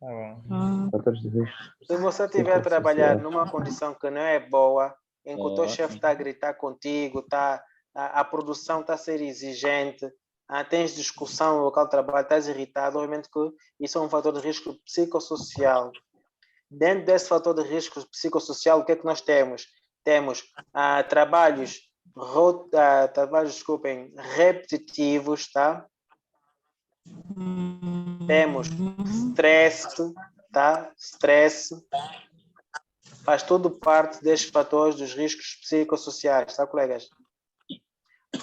bom. Fatores de risco. Se você estiver a trabalhar numa condição que não é boa, em que o teu chefe está a gritar contigo, a produção está a ser exigente, tens discussão no local de trabalho, estás irritado, obviamente que isso é um fator de risco psicossocial. Dentro desse fator de risco psicossocial, o que é que nós temos? Temos trabalhos repetitivos, tá? Temos stress, tá? Stress. Faz tudo parte destes fatores dos riscos psicossociais, tá, colegas?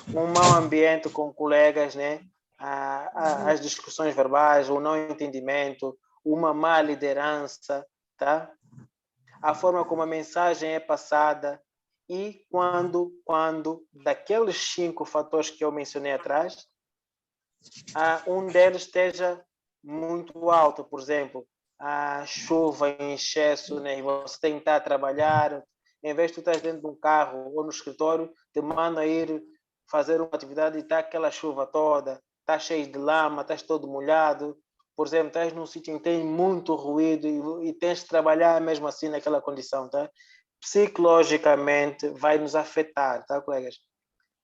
Um mau ambiente com colegas, né? As discussões verbais, o não entendimento, uma má liderança, tá? A forma como a mensagem é passada e quando daqueles 5 fatores que eu mencionei atrás, um deles esteja muito alto, por exemplo, a chuva em excesso, né? E você tem que estar a trabalhar, em vez de tu estás dentro de um carro ou no escritório, te manda a ir fazer uma atividade e está aquela chuva toda, está cheio de lama, estás todo molhado. Por exemplo, estás num sítio em que tem muito ruído e tens de trabalhar mesmo assim naquela condição, tá? Psicologicamente vai nos afetar, tá, colegas?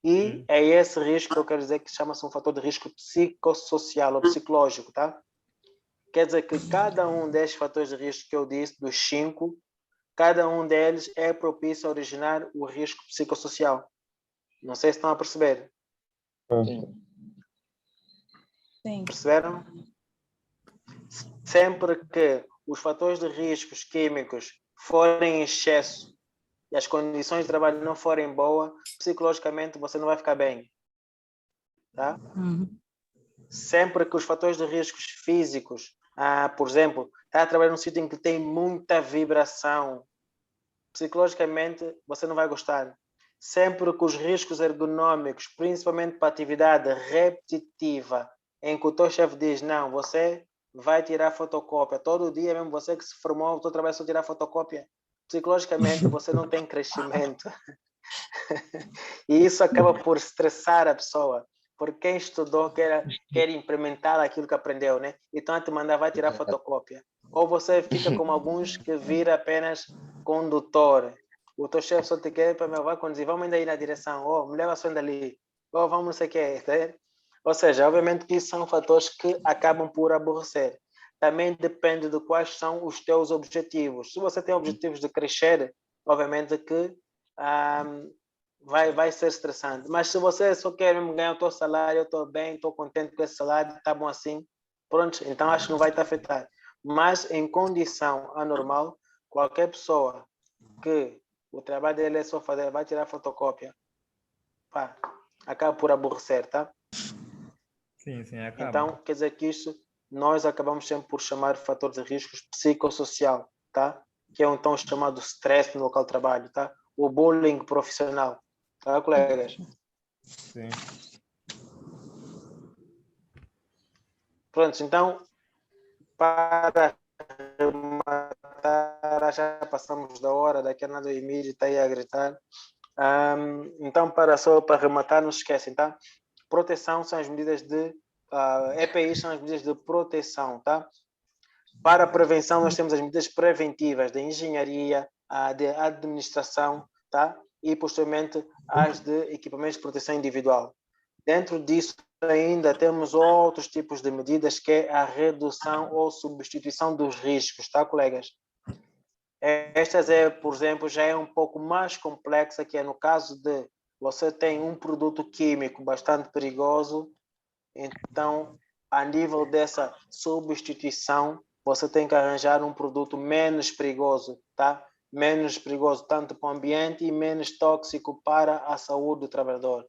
E é esse risco que eu quero dizer que chama-se um fator de risco psicossocial ou psicológico, tá? Quer dizer que cada um destes fatores de risco que eu disse, dos 5, cada um deles é propício a originar o risco psicossocial. Não sei se estão a perceber. Sim. Perceberam? Sempre que os fatores de riscos químicos forem em excesso e as condições de trabalho não forem boas, psicologicamente você não vai ficar bem. Tá? Sempre que os fatores de riscos físicos, por exemplo, está a trabalhar num sítio em que tem muita vibração, psicologicamente você não vai gostar. Sempre que os riscos ergonômicos, principalmente para atividade repetitiva, em que o teu chefe diz, não, você vai tirar fotocópia, todo dia mesmo você que se formou, o teu trabalho é só tirar fotocópia, psicologicamente você não tem crescimento. E isso acaba por estressar a pessoa, porque quem estudou quer implementar aquilo que aprendeu, né? Então a te mandar vai tirar fotocópia. Ou você fica como alguns que vira apenas condutor. O teu chefe só te quer para me vai conduzir, vamos ainda ir na direção, me leva só ainda ali, vamos não sei o que, tá? Ou seja, obviamente que isso são fatores que acabam por aborrecer. Também depende de quais são os teus objetivos. Se você tem objetivos de crescer, obviamente que vai ser estressante. Mas se você só quer ganhar o teu salário, eu estou bem, estou contente com esse salário, está bom assim, pronto, então acho que não vai te afetar. Mas em condição anormal, qualquer pessoa que o trabalho dele é só fazer, vai tirar fotocópia, pá, acaba por aborrecer, tá? Sim, sim, acaba. Então, quer dizer que isso nós acabamos sempre por chamar fator de riscos psicossocial, tá? Que é o então chamado stress no local de trabalho, tá? O bullying profissional, tá, colegas? Sim. Pronto, então, para rematar, já passamos da hora, daqui a nada o Emílio está aí a gritar. Então, só para rematar, não se esquecem, tá? Proteção são as medidas de... EPIs são as medidas de proteção, tá? Para a prevenção, nós temos as medidas preventivas de engenharia, de administração, tá? E, posteriormente, as de equipamentos de proteção individual. Dentro disso, ainda temos outros tipos de medidas, que é a redução ou substituição dos riscos, tá, colegas? Estas, por exemplo, já é um pouco mais complexa, que é no caso de você tem um produto químico bastante perigoso, então, a nível dessa substituição, você tem que arranjar um produto menos perigoso, tá? Menos perigoso tanto para o ambiente e menos tóxico para a saúde do trabalhador.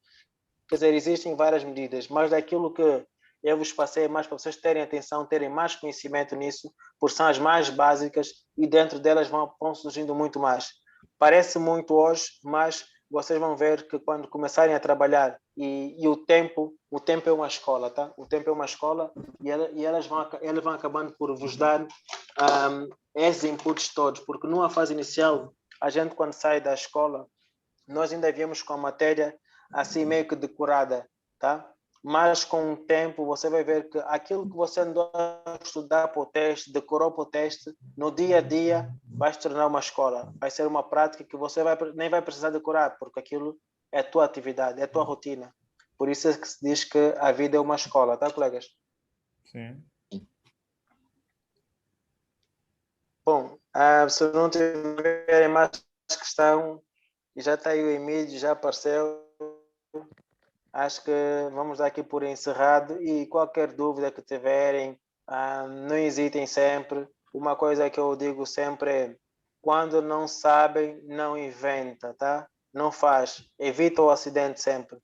Quer dizer, existem várias medidas, mas daquilo que eu vos passei mais para vocês terem atenção, terem mais conhecimento nisso, porque são as mais básicas e dentro delas vão surgindo muito mais. Parece muito hoje, mas vocês vão ver que quando começarem a trabalhar e o tempo é uma escola, tá? O tempo é uma escola e elas vão acabando por vos dar esses inputs todos, porque numa fase inicial, a gente quando sai da escola, nós ainda viemos com a matéria assim meio que decorada, tá? Mas com o tempo você vai ver que aquilo que você andou a estudar para o teste, decorou para o teste, no dia a dia vai se tornar uma escola. Vai ser uma prática que você nem vai precisar decorar, porque aquilo é a tua atividade, é a tua rotina. Por isso é que se diz que a vida é uma escola, tá, colegas? Sim. Bom, se não tiverem mais questão, já está aí o Emílio, já apareceu. Acho que vamos dar aqui por encerrado e qualquer dúvida que tiverem, não hesitem sempre. Uma coisa que eu digo sempre é, quando não sabem, não inventa, tá? Não faz, evita o acidente sempre.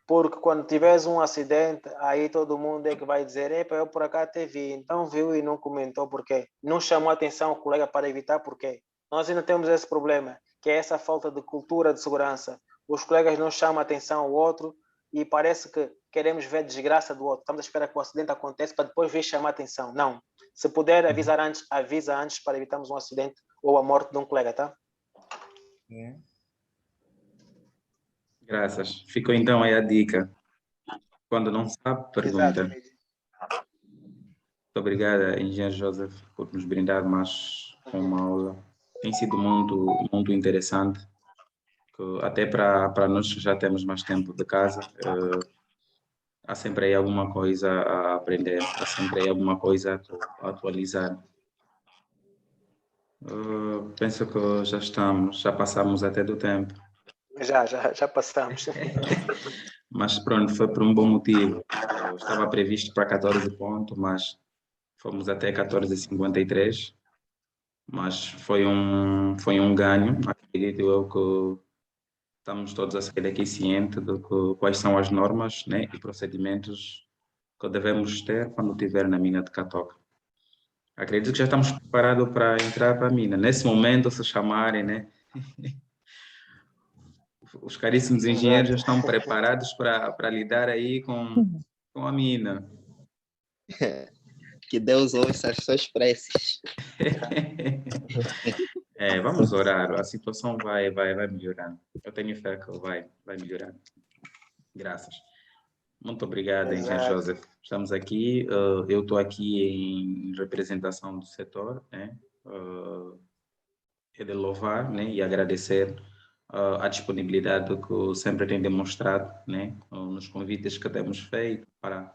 Porque quando tiveres um acidente, aí todo mundo é que vai dizer, epa, eu por acaso te vi, então viu e não comentou por quê? Não chamou a atenção o colega para evitar por quê? Nós ainda temos esse problema, que é essa falta de cultura de segurança. Os colegas não chamam a atenção ao outro e parece que queremos ver a desgraça do outro. Estamos a esperar que o acidente aconteça para depois vir chamar a atenção. Não. Se puder avisar antes, avisa antes para evitarmos um acidente ou a morte de um colega, tá? Graças. Ficou então aí a dica. Quando não sabe, pergunta. Exato. Muito obrigada, Engenheiro Joseph, por nos brindar mais com uma aula. Tem sido muito interessante. Até para nós que já temos mais tempo de casa, há sempre aí alguma coisa a aprender, há sempre aí alguma coisa a atualizar. Penso que já passamos até do tempo. Já passamos. Mas pronto, foi por um bom motivo. Estava previsto para 14 pontos, mas fomos até 14h53. Mas foi um ganho. Acredito eu que estamos todos a sair daqui cientes de quais são as normas, né, e procedimentos que devemos ter quando estiver na mina de Catoca. Acredito que já estamos preparados para entrar para a mina. Nesse momento, se chamarem, né? Os caríssimos engenheiros já estão preparados para lidar aí com a mina. Que Deus ouça as suas preces. Vamos orar, a situação vai melhorando. Eu tenho fé que vai melhorar. Graças. Muito obrigado, Engenheiro Joseph. Estamos aqui, eu estou aqui em representação do setor, né? É de louvar, né? E agradecer a disponibilidade que sempre tem demonstrado, né? Nos convites que temos feito para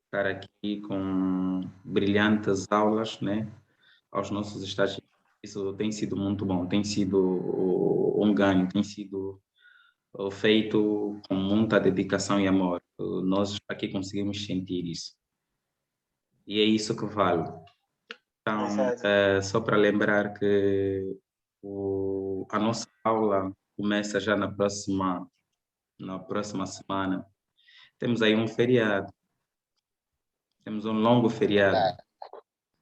estar aqui com brilhantes aulas, né? Aos nossos estagiários. Isso tem sido muito bom, tem sido um ganho, tem sido feito com muita dedicação e amor. Nós aqui conseguimos sentir isso. E é isso que vale. Então, só para lembrar que A nossa aula começa já na próxima semana. Temos aí um feriado. Temos um longo feriado.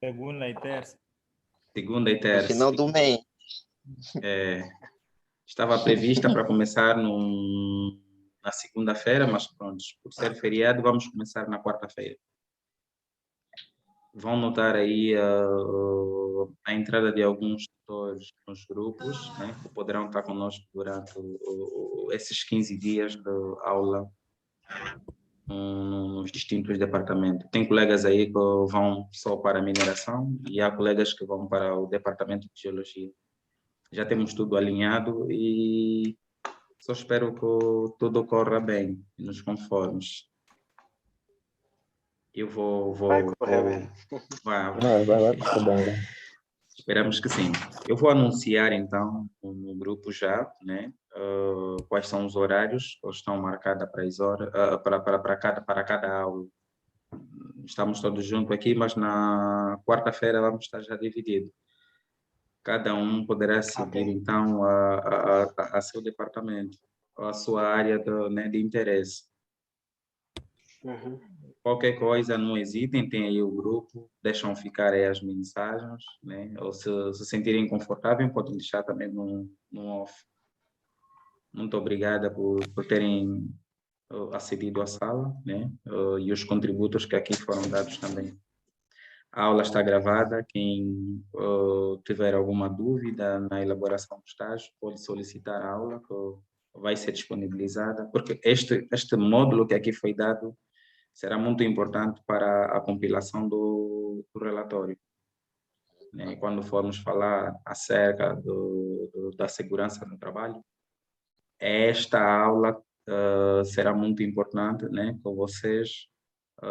Segunda e terça. Segunda e No terça. final do mês. Estava prevista para começar na segunda-feira, mas pronto, por ser feriado, vamos começar na quarta-feira. Vão notar aí a entrada de alguns tutores nos grupos, né, que poderão estar conosco durante esses 15 dias de aula nos distintos departamentos. Tem colegas aí que vão só para a mineração e há colegas que vão para o departamento de geologia. Já temos tudo alinhado e só espero que tudo corra bem, nos conformes. Eu Vai correr bem. Vai correr bem. Esperamos que sim. Eu vou anunciar então no grupo já, né? Quais são os horários que estão marcados para cada aula. Estamos todos juntos aqui, mas na quarta-feira vamos estar já divididos. Cada um poderá seguir então a seu departamento, a sua área de interesse. Qualquer coisa, não hesitem, tem aí o grupo, deixam ficar aí as mensagens, né? Ou se sentirem confortáveis, podem deixar também no off. Muito obrigada por terem acedido à sala, né? E os contributos que aqui foram dados também. A aula está gravada, quem tiver alguma dúvida na elaboração do estágio, pode solicitar a aula, que vai ser disponibilizada, porque este módulo que aqui foi dado será muito importante para a compilação do relatório. Né? Quando formos falar acerca da segurança no trabalho, esta aula será muito importante, né? Que vocês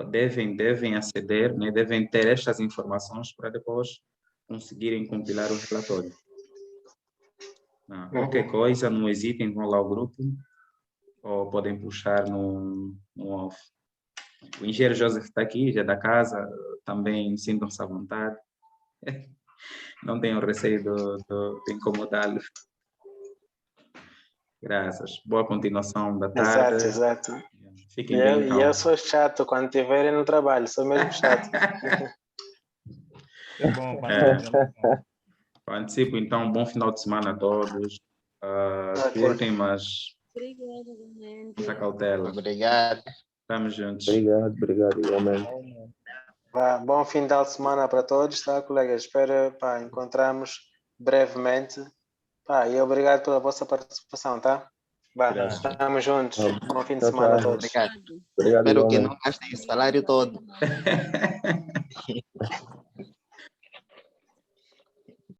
devem aceder, né? Devem ter estas informações para depois conseguirem compilar o relatório. Qualquer coisa, não hesitem, vão lá ao grupo ou podem puxar no off. O engenheiro Joseph está aqui, já é da casa, também sintam-se à vontade. Não tenham receio de incomodá-los. Graças. Boa continuação da tarde. Exato. Fiquem bem, então. E eu sou chato quando estiverem no trabalho, sou mesmo chato. Bom, Participo, então, bom final de semana a todos. Curtem, mas Obrigada, gente. muita cautela. Obrigado. Estamos juntos. Obrigado, igualmente. Bom final de semana para todos, tá, colegas? Espero encontrarmos brevemente. E obrigado pela vossa participação, tá? Estamos juntos. Bom fim de semana a todos. Obrigado. Obrigado, Espero que igualmente. não gastem o salário todo.